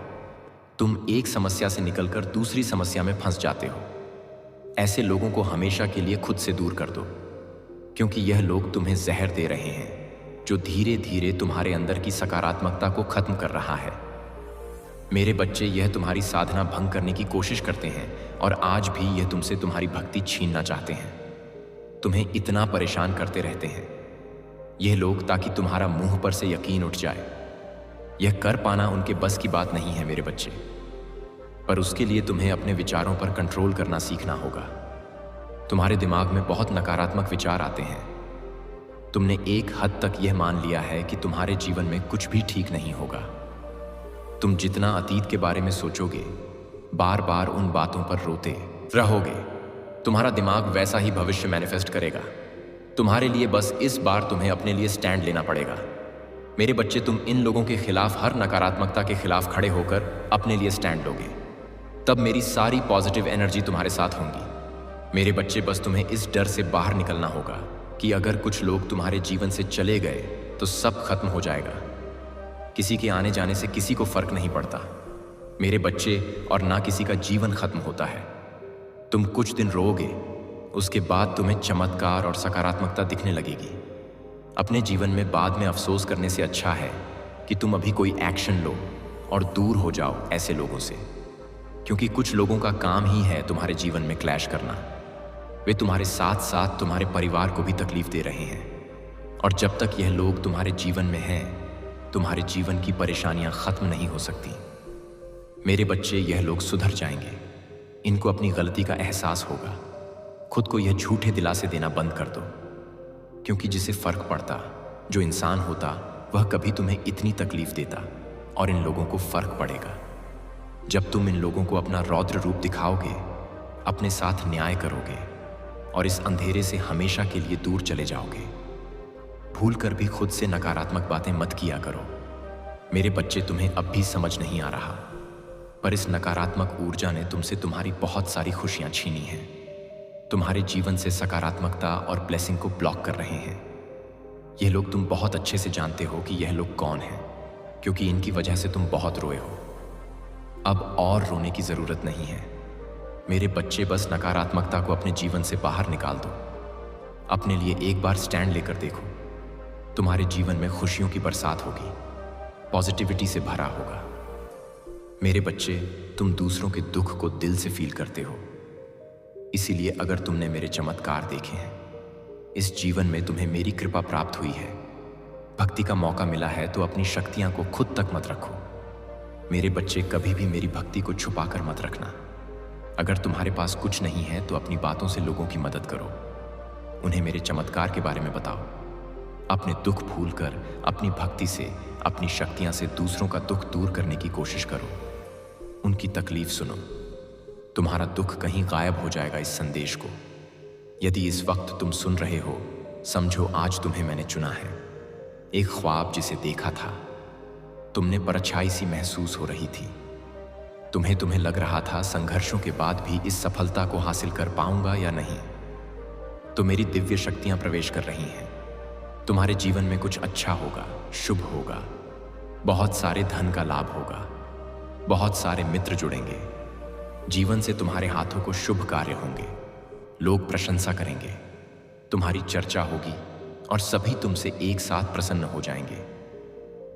तुम एक समस्या से निकलकर दूसरी समस्या में फंस जाते हो। ऐसे लोगों को हमेशा के लिए खुद से दूर कर दो, क्योंकि यह लोग तुम्हें जहर दे रहे हैं जो धीरे धीरे तुम्हारे अंदर की सकारात्मकता को खत्म कर रहा है। मेरे बच्चे, यह तुम्हारी साधना भंग करने की कोशिश करते हैं और आज भी यह तुमसे तुम्हारी भक्ति छीनना चाहते हैं। तुम्हें इतना परेशान करते रहते हैं यह लोग ताकि तुम्हारा मुंह पर से यकीन उठ जाए। यह कर पाना उनके बस की बात नहीं है मेरे बच्चे, पर उसके लिए तुम्हें अपने विचारों पर कंट्रोल करना सीखना होगा। तुम्हारे दिमाग में बहुत नकारात्मक विचार आते हैं। तुमने एक हद तक यह मान लिया है कि तुम्हारे जीवन में कुछ भी ठीक नहीं होगा। तुम जितना अतीत के बारे में सोचोगे, बार बार उन बातों पर रोते रहोगे, तुम्हारा दिमाग वैसा ही भविष्य मैनिफेस्ट करेगा। तुम्हारे लिए बस इस बार तुम्हें अपने लिए स्टैंड लेना पड़ेगा। मेरे बच्चे, तुम इन लोगों के खिलाफ, हर नकारात्मकता के खिलाफ खड़े होकर अपने लिए स्टैंड लोगे, तब मेरी सारी पॉजिटिव एनर्जी तुम्हारे साथ होंगी। मेरे बच्चे, बस तुम्हें इस डर से बाहर निकलना होगा कि अगर कुछ लोग तुम्हारे जीवन से चले गए तो सब खत्म हो जाएगा। किसी के आने जाने से किसी को फर्क नहीं पड़ता। मेरे बच्चे, और ना किसी का जीवन खत्म होता है। तुम कुछ दिन रोओगे, उसके बाद तुम्हें चमत्कार और सकारात्मकता दिखने लगेगी। अपने जीवन में बाद में अफसोस करने से अच्छा है कि तुम अभी कोई एक्शन लो और दूर हो जाओ ऐसे लोगों से, क्योंकि कुछ लोगों का काम ही है तुम्हारे जीवन में क्लैश करना। वे तुम्हारे साथ साथ तुम्हारे परिवार को भी तकलीफ दे रहे हैं, और जब तक यह लोग तुम्हारे जीवन में हैं, तुम्हारे जीवन की परेशानियां खत्म नहीं हो सकती। मेरे बच्चे, यह लोग सुधर जाएंगे। इनको अपनी गलती का एहसास होगा। खुद को यह झूठे दिलासे देना बंद कर दो, क्योंकि जिसे फर्क पड़ता, जो इंसान होता, वह कभी तुम्हें इतनी तकलीफ देता, और इन लोगों को फर्क पड़ेगा। जब तुम इन लोगों को अपना रौद्र रूप दिखाओगे, अपने साथ न्याय करोगे और इस अंधेरे से हमेशा के लिए दूर चले जाओगे। भूल कर भी खुद से नकारात्मक बातें मत किया करो। मेरे बच्चे, तुम्हें अब भी समझ नहीं आ रहा, पर इस नकारात्मक ऊर्जा ने तुमसे तुम्हारी बहुत सारी खुशियां छीनी हैं। तुम्हारे जीवन से सकारात्मकता और ब्लेसिंग को ब्लॉक कर रहे हैं। यह लोग, तुम बहुत अच्छे से जानते हो कि यह लोग कौन हैं, क्योंकि इनकी वजह से तुम बहुत रोए हो। अब और रोने की जरूरत नहीं है। मेरे बच्चे, बस नकारात्मकता को अपने जीवन से बाहर निकाल दो। अपने लिए एक बार स्टैंड लेकर देखो। तुम्हारे जीवन में खुशियों की बरसात होगी, पॉजिटिविटी से भरा होगा। मेरे बच्चे, तुम दूसरों के दुख को दिल से फील करते हो, इसीलिए अगर तुमने मेरे चमत्कार देखे हैं, इस जीवन में तुम्हें मेरी कृपा प्राप्त हुई है, भक्ति का मौका मिला है, तो अपनी शक्तियां को खुद तक मत रखो। मेरे बच्चे, कभी भी मेरी भक्ति को छुपाकर मत रखना। अगर तुम्हारे पास कुछ नहीं है तो अपनी बातों से लोगों की मदद करो। उन्हें मेरे चमत्कार के बारे में बताओ। अपने दुख भूलकर अपनी भक्ति से, अपनी शक्तियां से दूसरों का दुख दूर करने की कोशिश करो। उनकी तकलीफ सुनो। तुम्हारा दुख कहीं गायब हो जाएगा इस संदेश को। यदि इस वक्त तुम सुन रहे हो, समझो आज तुम्हें मैंने चुना है। एक ख्वाब जिसे देखा था, तुमने परछाई सी महसूस हो रही थी। तुम्हें लग रहा था संघर्षों के बाद भी इस सफलता को हासिल कर पाऊंगा या नहीं। तो मेरी दिव्य शक्तियां प्रवेश कर रही हैं। तुम्हारे जीवन में कुछ अच्छा होगा, शुभ होगा, बहुत सारे धन का लाभ होगा, बहुत सारे मित्र जुड़ेंगे। जीवन से तुम्हारे हाथों को शुभ कार्य होंगे। लोग प्रशंसा करेंगे, तुम्हारी चर्चा होगी और सभी तुमसे एक साथ प्रसन्न हो जाएंगे।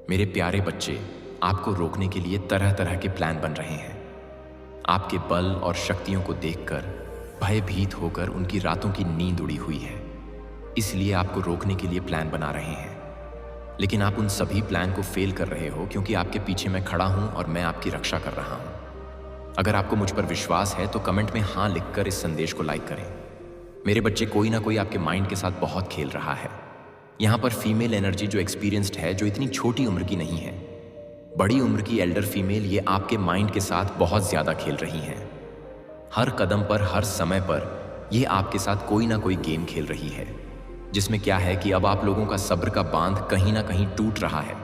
मेरे प्यारे बच्चे, आपको रोकने के लिए तरह तरह के प्लान बन रहे हैं। आपके बल और शक्तियों को देखकर भयभीत होकर उनकी रातों की नींद उड़ी हुई है, इसलिए आपको रोकने के लिए प्लान बना रहे हैं। लेकिन आप उन सभी प्लान को फेल कर रहे हो, क्योंकि आपके पीछे मैं खड़ा हूं और मैं आपकी रक्षा कर रहा हूं। अगर आपको मुझ पर विश्वास है तो कमेंट में हाँ लिखकर इस संदेश को लाइक करें। मेरे बच्चे, कोई ना कोई आपके माइंड के साथ बहुत खेल रहा है। यहाँ पर फीमेल एनर्जी जो एक्सपीरियंस्ड है, जो इतनी छोटी उम्र की नहीं है, बड़ी उम्र की एल्डर फीमेल, ये आपके माइंड के साथ बहुत ज्यादा खेल रही हैं। हर कदम पर, हर समय पर ये आपके साथ कोई ना कोई गेम खेल रही है, जिसमें क्या है कि अब आप लोगों का सब्र का बांध कहीं ना कहीं टूट रहा है।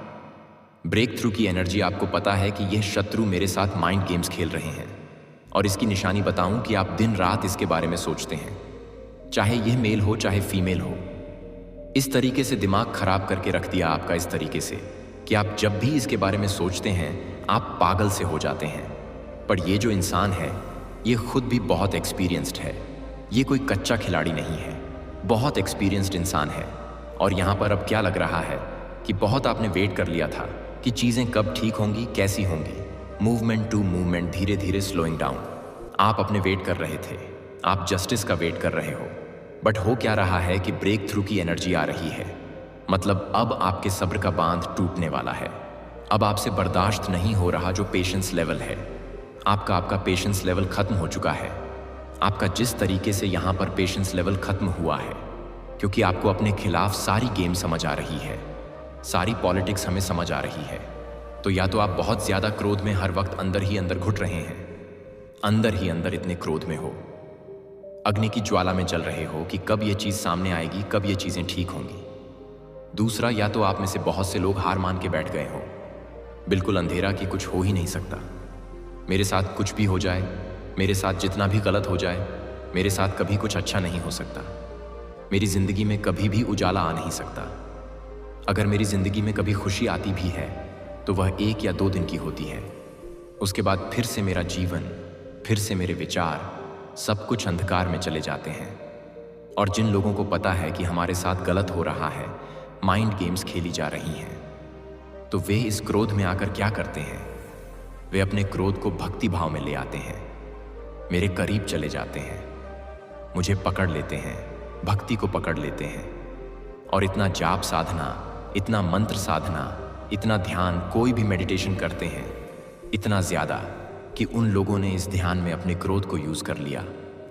ब्रेक थ्रू की एनर्जी, आपको पता है कि यह शत्रु मेरे साथ माइंड गेम्स खेल रहे हैं, और इसकी निशानी बताऊं कि आप दिन रात इसके बारे में सोचते हैं, चाहे यह मेल हो चाहे फीमेल हो। इस तरीके से दिमाग खराब करके रख दिया आपका, इस तरीके से कि आप जब भी इसके बारे में सोचते हैं आप पागल से हो जाते हैं। पर ये जो इंसान है, ये खुद भी बहुत एक्सपीरियंस्ड है। ये कोई कच्चा खिलाड़ी नहीं है, बहुत एक्सपीरियंस्ड इंसान है। और यहाँ पर अब क्या लग रहा है कि बहुत आपने वेट कर लिया था कि चीज़ें कब ठीक होंगी, कैसी होंगी। मूवमेंट टू मूवमेंट, धीरे धीरे स्लोइंग डाउन। आप अपने वेट कर रहे थे, आप जस्टिस का वेट कर रहे हो। बट हो क्या रहा है कि ब्रेक थ्रू की एनर्जी आ रही है, मतलब अब आपके सब्र का बांध टूटने वाला है। अब आपसे बर्दाश्त नहीं हो रहा जो पेशेंस लेवल है। आपका पेशेंस लेवल खत्म हो चुका है। आपका जिस तरीके से यहाँ पर पेशेंस लेवल खत्म हुआ है, क्योंकि आपको अपने खिलाफ सारी गेम समझ आ रही है, सारी पॉलिटिक्स हमें समझ आ रही है। तो या तो आप बहुत ज्यादा क्रोध में हर वक्त अंदर ही अंदर घुट रहे हैं, अंदर ही अंदर इतने क्रोध में हो, अग्नि की ज्वाला में जल रहे हो कि कब ये चीज सामने आएगी, कब ये चीजें ठीक होंगी। दूसरा, या तो आप में से बहुत से लोग हार मान के बैठ गए हो, बिल्कुल अंधेरा कि कुछ हो ही नहीं सकता। मेरे साथ कुछ भी हो जाए, मेरे साथ जितना भी गलत हो जाए, मेरे साथ कभी कुछ अच्छा नहीं हो सकता। मेरी जिंदगी में कभी भी उजाला आ नहीं सकता। अगर मेरी जिंदगी में कभी खुशी आती भी है तो वह 1 या 2 दिन की होती है। उसके बाद फिर से मेरा जीवन, फिर से मेरे विचार, सब कुछ अंधकार में चले जाते हैं। और जिन लोगों को पता है कि हमारे साथ गलत हो रहा है, माइंड गेम्स खेली जा रही हैं, तो वे इस क्रोध में आकर क्या करते हैं? वे अपने क्रोध को भक्ति भाव में ले आते हैं, मेरे करीब चले जाते हैं, मुझे पकड़ लेते हैं, भक्ति को पकड़ लेते हैं। और इतना जाप साधना, इतना मंत्र साधना, इतना ध्यान, कोई भी मेडिटेशन करते हैं, इतना ज़्यादा कि उन लोगों ने इस ध्यान में अपने क्रोध को यूज़ कर लिया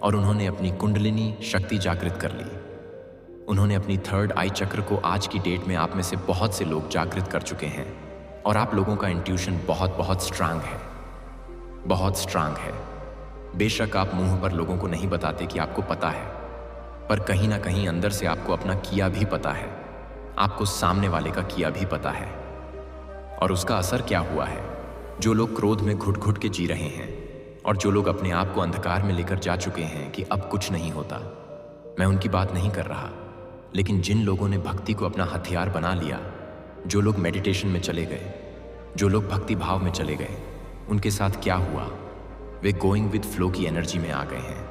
और उन्होंने अपनी कुंडलिनी शक्ति जागृत कर ली। उन्होंने अपनी थर्ड आई चक्र को आज की डेट में आप में से बहुत से लोग जागृत कर चुके हैं। और आप लोगों का इंट्यूशन बहुत बहुत स्ट्रांग है, बहुत स्ट्रांग है। बेशक आप मुंह पर लोगों को नहीं बताते कि आपको पता है, पर कहीं ना कहीं अंदर से आपको अपना किया भी पता है, आपको सामने वाले का किया भी पता है। और उसका असर क्या हुआ है? जो लोग क्रोध में घुट घुट के जी रहे हैं और जो लोग अपने आप को अंधकार में लेकर जा चुके हैं कि अब कुछ नहीं होता, मैं उनकी बात नहीं कर रहा, लेकिन जिन लोगों ने भक्ति को अपना हथियार बना लिया, जो लोग मेडिटेशन में चले गए, जो लोग भक्ति भाव में चले गए, उनके साथ क्या हुआ? वे गोइंग विद फ्लो की एनर्जी में आ गए हैं।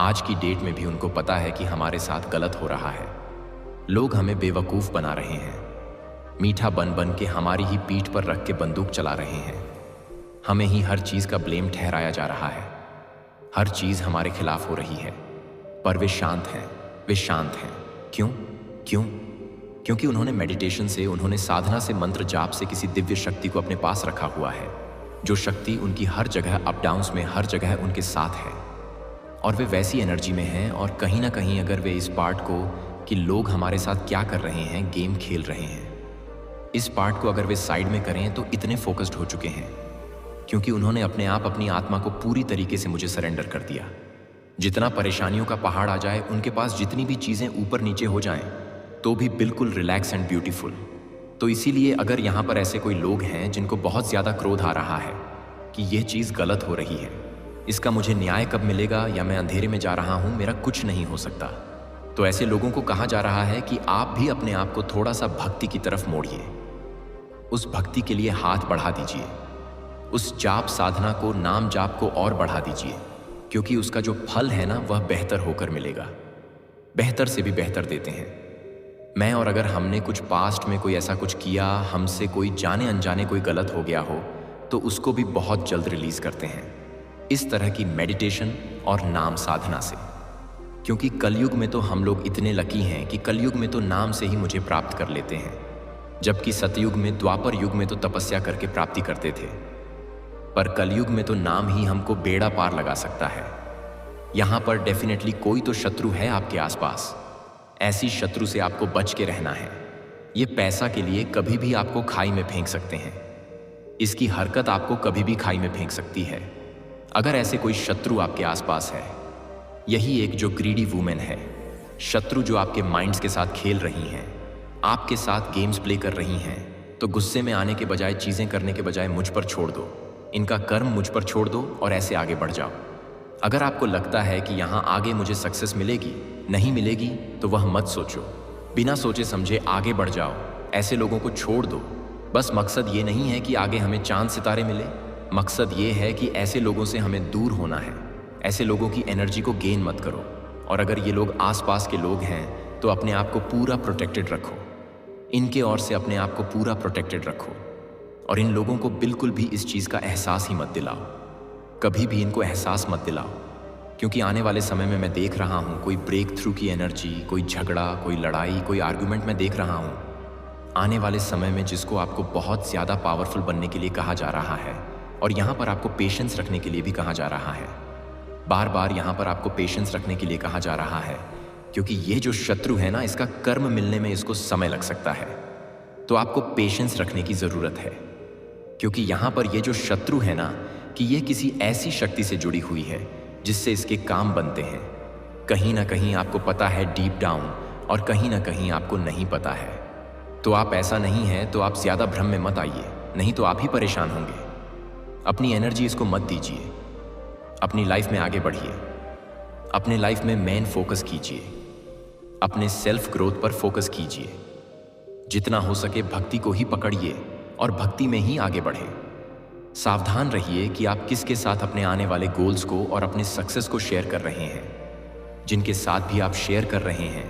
आज की डेट में भी उनको पता है कि हमारे साथ गलत हो रहा है। लोग हमें बेवकूफ़ बना रहे हैं, मीठा बन बन के हमारी ही पीठ पर रख के बंदूक चला रहे हैं। हमें ही हर चीज़ का ब्लेम ठहराया जा रहा है, हर चीज़ हमारे खिलाफ हो रही है। पर वे शांत हैं, वे शांत हैं। क्यों? क्यों? क्योंकि उन्होंने मेडिटेशन से, उन्होंने साधना से, मंत्र जाप से किसी दिव्य शक्ति को अपने पास रखा हुआ है, जो शक्ति उनकी हर जगह अप डाउन्स में, हर जगह उनके साथ है। और वे वैसी एनर्जी में हैं। और कहीं ना कहीं अगर वे इस पार्ट को कि लोग हमारे साथ क्या कर रहे हैं, गेम खेल रहे हैं, इस पार्ट को अगर वे साइड में करें तो इतने फोकस्ड हो चुके हैं, क्योंकि उन्होंने अपने आप, अपनी आत्मा को पूरी तरीके से मुझे सरेंडर कर दिया। जितना परेशानियों का पहाड़ आ जाए, उनके पास जितनी भी चीज़ें ऊपर नीचे हो जाएं, तो भी बिल्कुल रिलैक्स एंड ब्यूटीफुल। तो इसीलिए अगर यहाँ पर ऐसे कोई लोग हैं जिनको बहुत ज़्यादा क्रोध आ रहा है कि यह चीज़ गलत हो रही है, इसका मुझे न्याय कब मिलेगा, या मैं अंधेरे में जा रहा हूँ, मेरा कुछ नहीं हो सकता, तो ऐसे लोगों को कहा जा रहा है कि आप भी अपने आप को थोड़ा सा भक्ति की तरफ मोड़िए। उस भक्ति के लिए हाथ बढ़ा दीजिए, उस जाप साधना को, नाम जाप को और बढ़ा दीजिए, क्योंकि उसका जो फल है ना, वह बेहतर होकर मिलेगा, बेहतर से भी बेहतर देते हैं। मैं और अगर हमने कुछ पास्ट में कोई ऐसा कुछ किया, हमसे कोई जाने अनजाने कोई गलत हो गया हो, तो उसको भी बहुत जल्द रिलीज करते हैं इस तरह की मेडिटेशन और नाम साधना से। क्योंकि कलयुग में तो हम लोग इतने लकी हैं कि कलयुग में तो नाम से ही मुझे प्राप्त कर लेते हैं, जबकि सतयुग में, द्वापर युग में तो तपस्या करके प्राप्ति करते थे। पर कलयुग में तो नाम ही हमको बेड़ा पार लगा सकता है। यहाँ पर डेफिनेटली कोई तो शत्रु है आपके आसपास, ऐसी शत्रु से आपको बच के रहना है। ये पैसा के लिए कभी भी आपको खाई में फेंक सकते हैं, इसकी हरकत आपको कभी भी खाई में फेंक सकती है। अगर ऐसे कोई शत्रु आपके आसपास है, यही एक जो ग्रीडी वुमेन है, शत्रु जो आपके माइंड्स के साथ खेल रही हैं, आपके साथ गेम्स प्ले कर रही हैं, तो गुस्से में आने के बजाय, चीज़ें करने के बजाय मुझ पर छोड़ दो, इनका कर्म मुझ पर छोड़ दो और ऐसे आगे बढ़ जाओ। अगर आपको लगता है कि यहाँ आगे मुझे सक्सेस मिलेगी, नहीं मिलेगी, तो वह मत सोचो, बिना सोचे समझे आगे बढ़ जाओ, ऐसे लोगों को छोड़ दो। बस मकसद ये नहीं है कि आगे हमें चांद सितारे मिले, मकसद ये है कि ऐसे लोगों से हमें दूर होना है। ऐसे लोगों की एनर्जी को गेन मत करो। और अगर ये लोग आसपास के लोग हैं तो अपने आप को पूरा प्रोटेक्टेड रखो, इनके ओर से अपने आप को पूरा प्रोटेक्टेड रखो। और इन लोगों को बिल्कुल भी इस चीज़ का एहसास ही मत दिलाओ, कभी भी इनको एहसास मत दिलाओ, क्योंकि आने वाले समय में मैं देख रहा हूँ कोई ब्रेक थ्रू की एनर्जी, कोई झगड़ा, कोई लड़ाई, कोई आर्गुमेंट मैं देख रहा हूँ आने वाले समय में, जिसको आपको बहुत ज़्यादा पावरफुल बनने के लिए कहा जा रहा है। और यहाँ पर आपको पेशेंस रखने के लिए भी कहा जा रहा है, बार बार यहाँ पर आपको पेशेंस रखने के लिए कहा जा रहा है, क्योंकि ये जो शत्रु है ना, इसका कर्म मिलने में इसको समय लग सकता है। तो आपको पेशेंस रखने की ज़रूरत है, क्योंकि यहाँ पर ये जो शत्रु है ना, कि ये किसी ऐसी शक्ति से जुड़ी हुई है जिससे इसके काम बनते हैं। कहीं ना कहीं आपको पता है डीप डाउन, और कहीं ना कहीं आपको नहीं पता है। तो आप, ऐसा नहीं है तो आप ज़्यादा भ्रम में मत आइए, नहीं तो आप ही परेशान होंगे। अपनी एनर्जी इसको मत दीजिए, अपनी लाइफ में आगे बढ़िए, अपने लाइफ में मेन फोकस कीजिए, अपने सेल्फ ग्रोथ पर फोकस कीजिए। जितना हो सके भक्ति को ही पकड़िए और भक्ति में ही आगे बढ़े। सावधान रहिए कि आप किसके साथ अपने आने वाले गोल्स को और अपने सक्सेस को शेयर कर रहे हैं। जिनके साथ भी आप शेयर कर रहे हैं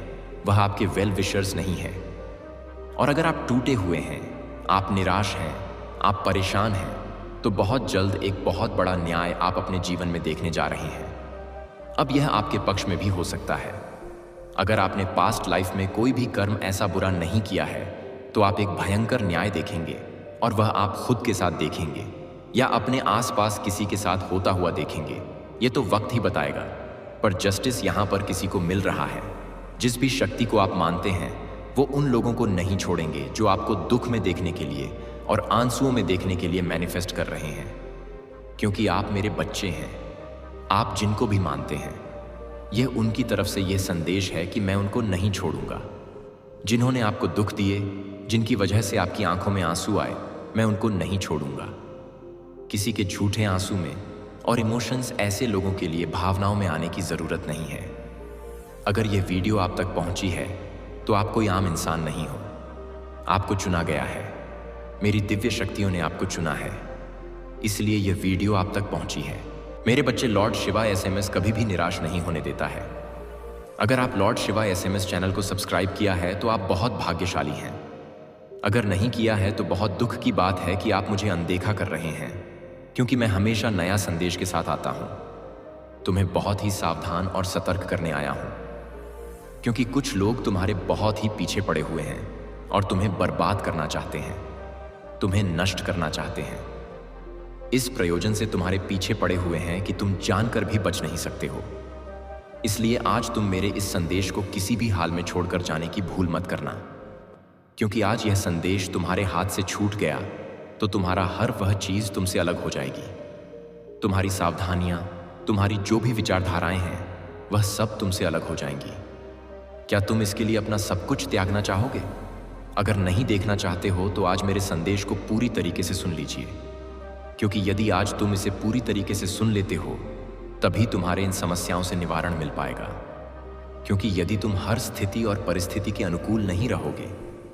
वह आपके वेल विशर्स नहीं हैं। और अगर आप टूटे हुए हैं, आप निराश हैं, आप परेशान हैं, तो बहुत जल्द एक बहुत बड़ा न्याय आप अपने जीवन में देखने जा रहे हैं। अब यह आपके पक्ष में भी हो सकता है। अगर आपने पास्ट लाइफ में कोई भी कर्म ऐसा बुरा नहीं किया है तो आप एक भयंकर न्याय देखेंगे, और वह आप खुद के साथ देखेंगे या अपने आसपास किसी के साथ होता हुआ देखेंगे। ये तो वक्त ही बताएगा, पर जस्टिस यहां पर किसी को मिल रहा है। जिस भी शक्ति को आप मानते हैं वो उन लोगों को नहीं छोड़ेंगे जो आपको दुख में देखने के लिए और आंसुओं में देखने के लिए मैनिफेस्ट कर रहे हैं। क्योंकि आप मेरे बच्चे हैं, आप जिनको भी मानते हैं, यह उनकी तरफ से यह संदेश है कि मैं उनको नहीं छोड़ूंगा। जिन्होंने आपको दुख दिए, जिनकी वजह से आपकी आंखों में आंसू आए, मैं उनको नहीं छोड़ूंगा। किसी के झूठे आंसू में और इमोशंस ऐसे लोगों के लिए भावनाओं में आने की जरूरत नहीं है। अगर यह वीडियो आप तक पहुंची है तो आप कोई आम इंसान नहीं हो। आपको चुना गया है, मेरी दिव्य शक्तियों ने आपको चुना है, इसलिए यह वीडियो आप तक पहुंची है। मेरे बच्चे, लॉर्ड शिवा एसएमएस कभी भी निराश नहीं होने देता है। अगर आप लॉर्ड शिवा एसएमएस चैनल को सब्सक्राइब किया है तो आप बहुत भाग्यशाली हैं। अगर नहीं किया है तो बहुत दुख की बात है कि आप मुझे अनदेखा कर रहे हैं, क्योंकि मैं हमेशा नया संदेश के साथ आता हूं। तुम्हें बहुत ही सावधान और सतर्क करने आया हूं, क्योंकि कुछ लोग तुम्हारे बहुत ही पीछे पड़े हुए हैं और तुम्हें बर्बाद करना चाहते हैं, तुम्हें नष्ट करना चाहते हैं। इस प्रयोजन से तुम्हारे पीछे पड़े हुए हैं कि तुम जानकर भी बच नहीं सकते हो। इसलिए आज तुम मेरे इस संदेश को किसी भी हाल में छोड़कर जाने की भूल मत करना, क्योंकि आज यह संदेश तुम्हारे हाथ से छूट गया तो तुम्हारा हर वह चीज तुमसे अलग हो जाएगी। तुम्हारी सावधानियां, तुम्हारी जो भी विचारधाराएं हैं, वह सब तुमसे अलग हो जाएंगी। क्या तुम इसके लिए अपना सब कुछ त्यागना चाहोगे? अगर नहीं देखना चाहते हो तो आज मेरे संदेश को पूरी तरीके से सुन लीजिए, क्योंकि यदि आज तुम इसे पूरी तरीके से सुन लेते हो तभी तुम्हारे इन समस्याओं से निवारण मिल पाएगा। क्योंकि यदि तुम हर स्थिति और परिस्थिति के अनुकूल नहीं रहोगे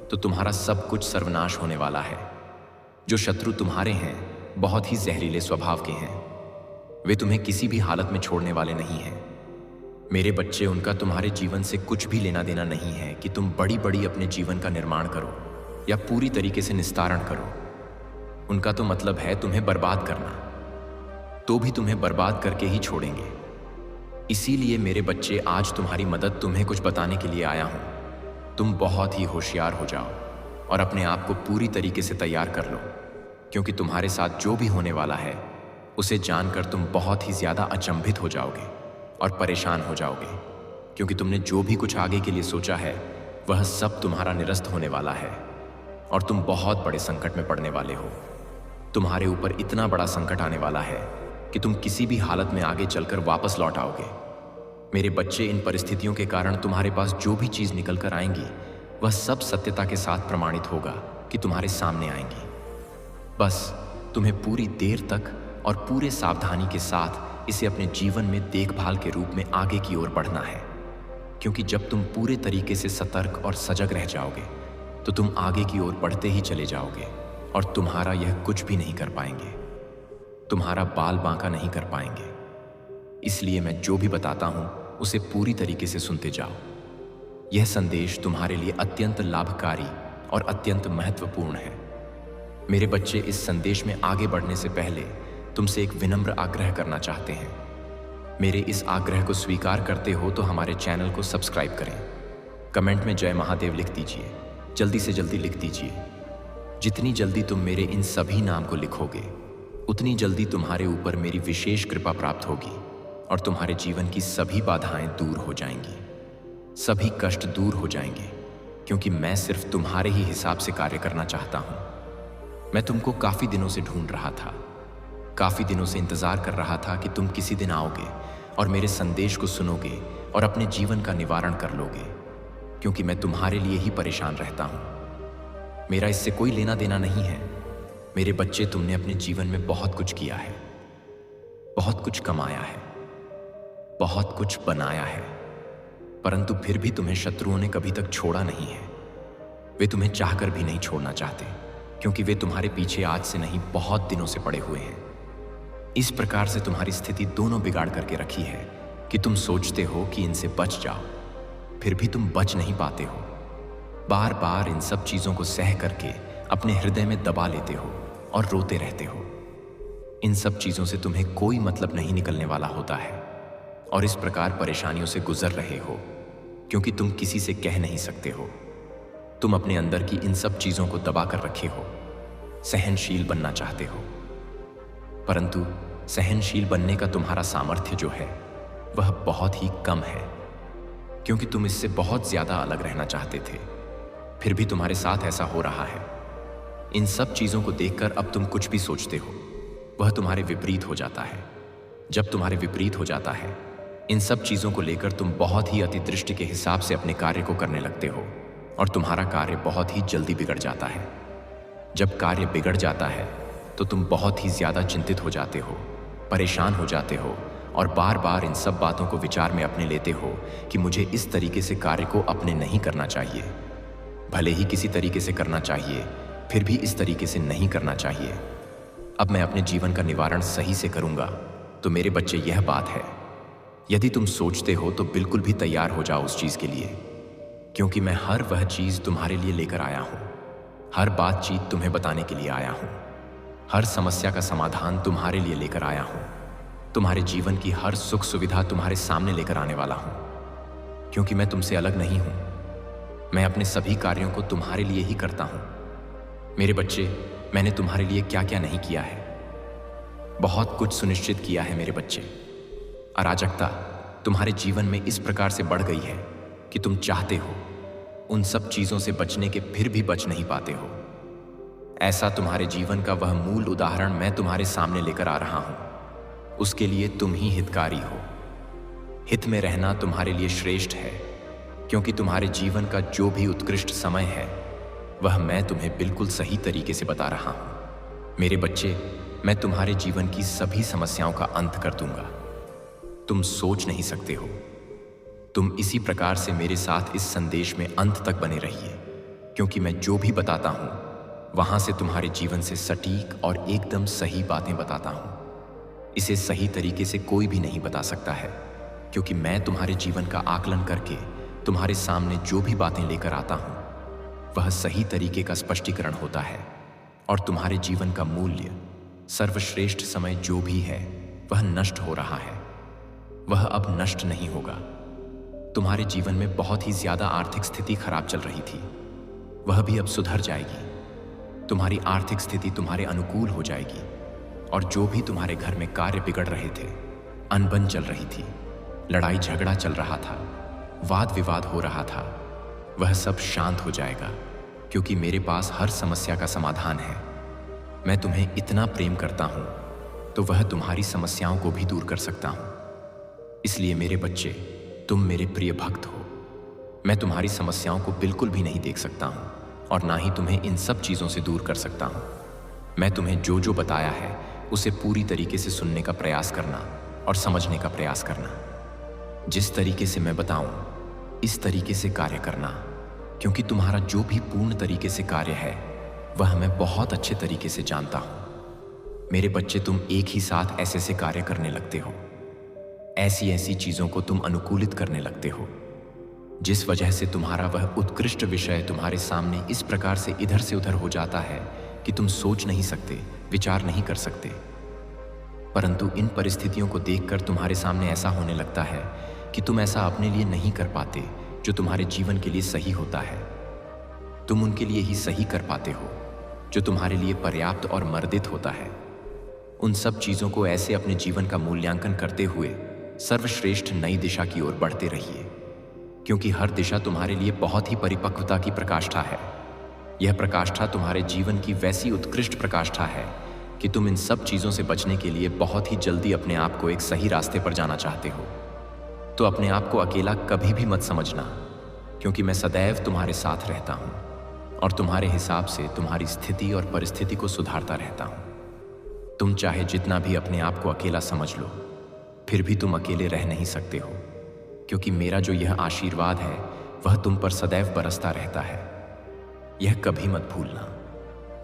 तो तुम्हारा सब कुछ सर्वनाश होने वाला है। जो शत्रु तुम्हारे हैं बहुत ही जहरीले स्वभाव के हैं। वे तुम्हें किसी भी हालत में छोड़ने वाले नहीं हैं। मेरे बच्चे, उनका तुम्हारे जीवन से कुछ भी लेना देना नहीं है कि तुम बड़ी बड़ी अपने जीवन का निर्माण करो या पूरी तरीके से निस्तारण करो। उनका तो मतलब है तुम्हें बर्बाद करना, तो भी तुम्हें बर्बाद करके ही छोड़ेंगे। इसीलिए मेरे बच्चे, आज तुम्हारी मदद तुम्हें कुछ बताने के लिए आया हूं। तुम बहुत ही होशियार हो जाओ और अपने आप को पूरी तरीके से तैयार कर लो, क्योंकि तुम्हारे साथ जो भी होने वाला है उसे जानकर तुम बहुत ही ज्यादा अचंभित हो जाओगे और परेशान हो जाओगे, क्योंकि तुमने जो भी कुछ आगे के लिए सोचा है वह सब तुम्हारा निरस्त होने वाला है और तुम बहुत बड़े संकट में पड़ने वाले हो। तुम्हारे ऊपर इतना बड़ा संकट आने वाला है कि तुम किसी भी हालत में आगे चलकर वापस लौट आओगे। मेरे बच्चे, इन परिस्थितियों के कारण तुम्हारे पास जो भी चीज निकल कर आएंगी वह सब सत्यता के साथ प्रमाणित होगा कि तुम्हारे सामने आएंगी। बस तुम्हें पूरी देर तक और पूरे सावधानी के साथ इसे अपने जीवन में देखभाल के रूप में आगे की ओर बढ़ना है, क्योंकि जब तुम पूरे तरीके से सतर्क और सजग रह जाओगे तो तुम आगे की ओर बढ़ते ही चले जाओगे और तुम्हारा यह कुछ भी नहीं कर पाएंगे, तुम्हारा बाल बांका नहीं कर पाएंगे। इसलिए मैं जो भी बताता हूं उसे पूरी तरीके से सुनते जाओ। यह संदेश तुम्हारे लिए अत्यंत लाभकारी और अत्यंत महत्वपूर्ण है। मेरे बच्चे, इस संदेश में आगे बढ़ने से पहले तुमसे एक विनम्र आग्रह करना चाहते हैं। मेरे इस आग्रह को स्वीकार करते हो तो हमारे चैनल को सब्सक्राइब करें। कमेंट में जय महादेव लिख दीजिए, जल्दी से जल्दी लिख दीजिए। जितनी जल्दी तुम मेरे इन सभी नाम को लिखोगे उतनी जल्दी तुम्हारे ऊपर मेरी विशेष कृपा प्राप्त होगी और तुम्हारे जीवन की सभी बाधाएं दूर हो जाएंगी, सभी कष्ट दूर हो जाएंगे, क्योंकि मैं सिर्फ तुम्हारे ही हिसाब से कार्य करना चाहता हूं। मैं तुमको काफी दिनों से ढूंढ रहा था, काफी दिनों से इंतजार कर रहा था कि तुम किसी दिन आओगे और मेरे संदेश को सुनोगे और अपने जीवन का निवारण कर लोगे, क्योंकि मैं तुम्हारे लिए ही परेशान रहता हूं। मेरा इससे कोई लेना देना नहीं है। मेरे बच्चे, तुमने अपने जीवन में बहुत कुछ किया है, बहुत कुछ कमाया है, बहुत कुछ बनाया है, परंतु फिर भी तुम्हें शत्रुओं ने कभी तक छोड़ा नहीं है। वे तुम्हें चाहकर भी नहीं छोड़ना चाहते। क्योंकि वे तुम्हारे पीछे आज से नहीं बहुत दिनों से पड़े हुए हैं। इस प्रकार से तुम्हारी स्थिति दोनों बिगाड़ करके रखी है कि तुम सोचते हो कि इनसे बच जाओ, फिर भी तुम बच नहीं पाते हो। बार बार इन सब चीजों को सह करके अपने हृदय में दबा लेते हो और रोते रहते हो। इन सब चीजों से तुम्हें कोई मतलब नहीं निकलने वाला होता है और इस प्रकार परेशानियों से गुजर रहे हो क्योंकि तुम किसी से कह नहीं सकते हो। तुम अपने अंदर की इन सब चीजों को दबा कर रखे हो, सहनशील बनना चाहते हो, परंतु सहनशील बनने का तुम्हारा सामर्थ्य जो है वह बहुत ही कम है, क्योंकि तुम इससे बहुत ज्यादा अलग रहना चाहते थे, फिर भी तुम्हारे साथ ऐसा हो रहा है। इन सब चीजों को देखकर अब तुम कुछ भी सोचते हो वह तुम्हारे विपरीत हो जाता है। जब तुम्हारे विपरीत हो जाता है, इन सब चीजों को लेकर तुम बहुत ही अतिदृष्टि के हिसाब से अपने कार्य को करने लगते हो और तुम्हारा कार्य बहुत ही जल्दी बिगड़ जाता है। जब कार्य बिगड़ जाता है तो तुम बहुत ही ज्यादा चिंतित हो जाते हो, परेशान हो जाते हो और बार बार इन सब बातों को विचार में अपने लेते हो कि मुझे इस तरीके से कार्य को अपने नहीं करना चाहिए, भले ही किसी तरीके से करना चाहिए, फिर भी इस तरीके से नहीं करना चाहिए। अब मैं अपने जीवन का निवारण सही से करूंगा। तो मेरे बच्चे, यह बात है, यदि तुम सोचते हो तो बिल्कुल भी तैयार हो जाओ उस चीज के लिए, क्योंकि मैं हर वह चीज तुम्हारे लिए लेकर आया हूं, हर बातचीत तुम्हें बताने के लिए आया हूं, हर समस्या का समाधान तुम्हारे लिए लेकर आया हूं, तुम्हारे जीवन की हर सुख सुविधा तुम्हारे सामने लेकर आने वाला हूं, क्योंकि मैं तुमसे अलग नहीं हूं। मैं अपने सभी कार्यों को तुम्हारे लिए ही करता हूं। मेरे बच्चे, मैंने तुम्हारे लिए क्या क्या नहीं किया है, बहुत कुछ सुनिश्चित किया है मेरे बच्चे। अराजकता तुम्हारे जीवन में इस प्रकार से बढ़ गई है कि तुम चाहते हो उन सब चीजों से बचने के, फिर भी बच नहीं पाते हो। ऐसा तुम्हारे जीवन का वह मूल उदाहरण मैं तुम्हारे सामने लेकर आ रहा हूं। उसके लिए तुम ही हितकारी हो। हित में रहना तुम्हारे लिए श्रेष्ठ है, क्योंकि तुम्हारे जीवन का जो भी उत्कृष्ट समय है वह मैं तुम्हें बिल्कुल सही तरीके से बता रहा हूं। मेरे बच्चे, मैं तुम्हारे जीवन की सभी समस्याओं का अंत कर दूंगा। तुम सोच नहीं सकते हो। तुम इसी प्रकार से मेरे साथ इस संदेश में अंत तक बने रहिए, क्योंकि मैं जो भी बताता हूं वहां से तुम्हारे जीवन से सटीक और एकदम सही बातें बताता हूं। इसे सही तरीके से कोई भी नहीं बता सकता है, क्योंकि मैं तुम्हारे जीवन का आकलन करके तुम्हारे सामने जो भी बातें लेकर आता हूं वह सही तरीके का स्पष्टीकरण होता है, और तुम्हारे जीवन का मूल्य, सर्वश्रेष्ठ समय जो भी है वह नष्ट हो रहा है। वह अब नष्ट नहीं होगा। तुम्हारे जीवन में बहुत ही ज्यादा आर्थिक स्थिति खराब चल रही थी, वह भी अब सुधर जाएगी। तुम्हारी आर्थिक स्थिति तुम्हारे अनुकूल हो जाएगी, और जो भी तुम्हारे घर में कार्य बिगड़ रहे थे, अनबन चल रही थी, लड़ाई झगड़ा चल रहा था, वाद विवाद हो रहा था, वह सब शांत हो जाएगा, क्योंकि मेरे पास हर समस्या का समाधान है। मैं तुम्हें इतना प्रेम करता हूं तो वह तुम्हारी समस्याओं को भी दूर कर सकता हूं। इसलिए मेरे बच्चे, तुम मेरे प्रिय भक्त हो। मैं तुम्हारी समस्याओं को बिल्कुल भी नहीं देख सकता हूं, और ना ही तुम्हें इन सब चीजों से दूर कर सकता हूं। मैं तुम्हें जो जो बताया है उसे पूरी तरीके से सुनने का प्रयास करना और समझने का प्रयास करना। जिस तरीके से मैं बताऊं इस तरीके से कार्य करना, क्योंकि तुम्हारा जो भी पूर्ण तरीके से कार्य है वह मैं बहुत अच्छे तरीके से जानता हूं। मेरे बच्चे, तुम एक ही साथ ऐसे ऐसे कार्य करने लगते हो, ऐसी ऐसी चीजों को तुम अनुकूलित करने लगते हो, जिस वजह से तुम्हारा वह उत्कृष्ट विषय तुम्हारे सामने इस प्रकार से इधर से उधर हो जाता है कि तुम सोच नहीं सकते, विचार नहीं कर सकते। परंतु इन परिस्थितियों को देखकर तुम्हारे सामने ऐसा होने लगता है कि तुम ऐसा अपने लिए नहीं कर पाते जो तुम्हारे जीवन के लिए सही होता है। तुम उनके लिए ही सही कर पाते हो जो तुम्हारे लिए पर्याप्त और मर्दित होता है। उन सब चीजों को ऐसे अपने जीवन का मूल्यांकन करते हुए सर्वश्रेष्ठ नई दिशा की ओर बढ़ते रहिए, क्योंकि हर दिशा तुम्हारे लिए बहुत ही परिपक्वता की प्रकाष्ठा है। यह प्रकाष्ठा तुम्हारे जीवन की वैसी उत्कृष्ट प्रकाष्ठा है कि तुम इन सब चीजों से बचने के लिए बहुत ही जल्दी अपने आप को एक सही रास्ते पर जाना चाहते हो। तो अपने आप को अकेला कभी भी मत समझना, क्योंकि मैं सदैव तुम्हारे साथ रहता हूं और तुम्हारे हिसाब से तुम्हारी स्थिति और परिस्थिति को सुधारता रहता हूं। तुम चाहे जितना भी अपने आप को अकेला समझ लो, फिर भी तुम अकेले रह नहीं सकते हो, क्योंकि मेरा जो यह आशीर्वाद है वह तुम पर सदैव बरसता रहता है। यह कभी मत भूलना।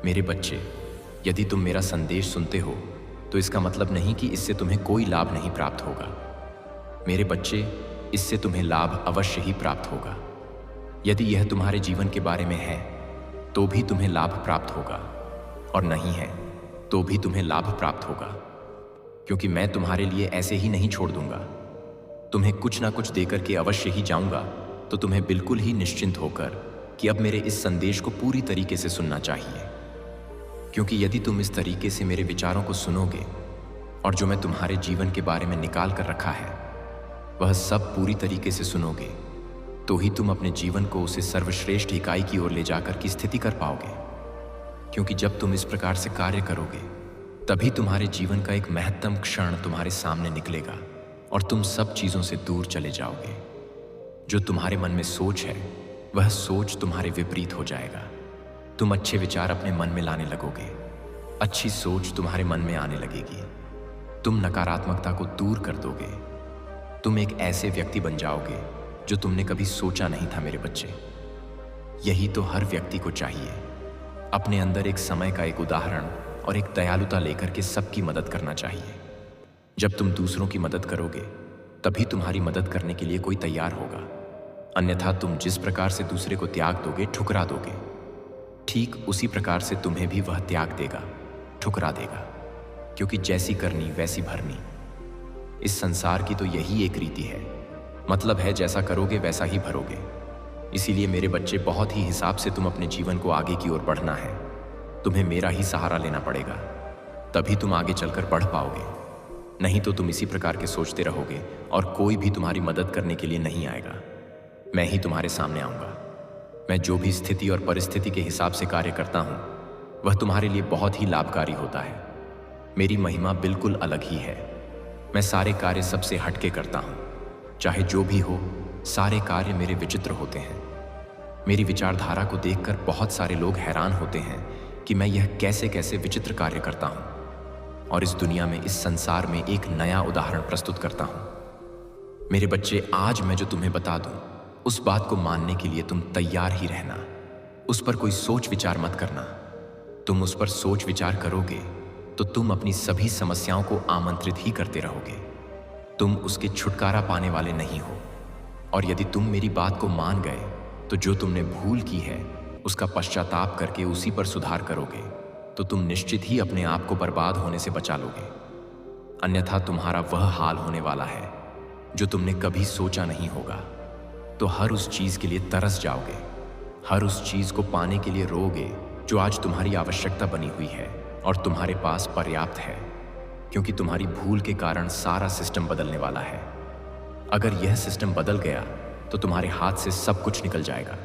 मेरे बच्चे, यदि तुम मेरा संदेश सुनते हो तो इसका मतलब नहीं कि इससे तुम्हें कोई लाभ नहीं प्राप्त होगा। मेरे बच्चे, इससे तुम्हें लाभ अवश्य ही प्राप्त होगा। यदि यह तुम्हारे जीवन के बारे में है तो भी तुम्हें लाभ प्राप्त होगा, और नहीं है तो भी तुम्हें लाभ प्राप्त होगा, क्योंकि मैं तुम्हारे लिए ऐसे ही नहीं छोड़ दूंगा। तुम्हें कुछ ना कुछ देकर के अवश्य ही जाऊंगा। तो तुम्हें बिल्कुल ही निश्चिंत होकर कि अब मेरे इस संदेश को पूरी तरीके से सुनना चाहिए, क्योंकि यदि तुम इस तरीके से मेरे विचारों को सुनोगे और जो मैं तुम्हारे जीवन के बारे में निकाल कर रखा है वह सब पूरी तरीके से सुनोगे, तो ही तुम अपने जीवन को उसे सर्वश्रेष्ठ इकाई की ओर ले जाकर की स्थिति कर पाओगे। क्योंकि जब तुम इस प्रकार से कार्य करोगे तभी तुम्हारे जीवन का एक महत्तम क्षण तुम्हारे सामने निकलेगा और तुम सब चीजों से दूर चले जाओगे। जो तुम्हारे मन में सोच है वह सोच तुम्हारे विपरीत हो जाएगा। तुम अच्छे विचार अपने मन में लाने लगोगे, अच्छी सोच तुम्हारे मन में आने लगेगी। तुम नकारात्मकता को दूर कर दोगे। तुम एक ऐसे व्यक्ति बन जाओगे जो तुमने कभी सोचा नहीं था। मेरे बच्चे, यही तो हर व्यक्ति को चाहिए, अपने अंदर एक समय का एक उदाहरण और एक दयालुता लेकर के सबकी मदद करना चाहिए। जब तुम दूसरों की मदद करोगे तभी तुम्हारी मदद करने के लिए कोई तैयार होगा, अन्यथा तुम जिस प्रकार से दूसरे को त्याग दोगे, ठुकरा दोगे, ठीक उसी प्रकार से तुम्हें भी वह त्याग देगा, ठुकरा देगा। क्योंकि जैसी करनी वैसी भरनी, इस संसार की तो यही एक रीति है। मतलब है जैसा करोगे वैसा ही भरोगे। इसीलिए मेरे बच्चे, बहुत ही हिसाब से तुम अपने जीवन को आगे की ओर बढ़ना है। तुम्हें मेरा ही सहारा लेना पड़ेगा, तभी तुम आगे चलकर बढ़ पाओगे। नहीं तो तुम इसी प्रकार के सोचते रहोगे और कोई भी तुम्हारी मदद करने के लिए नहीं आएगा। मैं ही तुम्हारे सामने आऊंगा। मैं जो भी स्थिति और परिस्थिति के हिसाब से कार्य करता हूं वह तुम्हारे लिए बहुत ही लाभकारी होता है। मेरी महिमा बिल्कुल अलग ही है। मैं सारे कार्य सबसे हटके करता हूं। चाहे जो भी हो, सारे कार्य मेरे विचित्र होते हैं। मेरी विचारधारा को देखकर बहुत सारे लोग हैरान होते हैं कि मैं यह कैसे कैसे विचित्र कार्य करता हूं, और इस दुनिया में, इस संसार में एक नया उदाहरण प्रस्तुत करता हूं। मेरे बच्चे, आज मैं जो तुम्हें बता दूं उस बात को मानने के लिए तुम तैयार ही रहना। उस पर कोई सोच विचार मत करना। तुम उस पर सोच विचार करोगे तो तुम अपनी सभी समस्याओं को आमंत्रित ही करते रहोगे। तुम उसके छुटकारा पाने वाले नहीं हो। और यदि तुम मेरी बात को मान गए तो जो तुमने भूल की है उसका पश्चाताप करके उसी पर सुधार करोगे तो तुम निश्चित ही अपने आप को बर्बाद होने से बचा लोगे। अन्यथा तुम्हारा वह हाल होने वाला है जो तुमने कभी सोचा नहीं होगा। तो हर उस चीज के लिए तरस जाओगे, हर उस चीज को पाने के लिए रोओगे जो आज तुम्हारी आवश्यकता बनी हुई है और तुम्हारे पास पर्याप्त है, क्योंकि तुम्हारी भूल के कारण सारा सिस्टम बदलने वाला है। अगर यह सिस्टम बदल गया तो तुम्हारे हाथ से सब कुछ निकल जाएगा।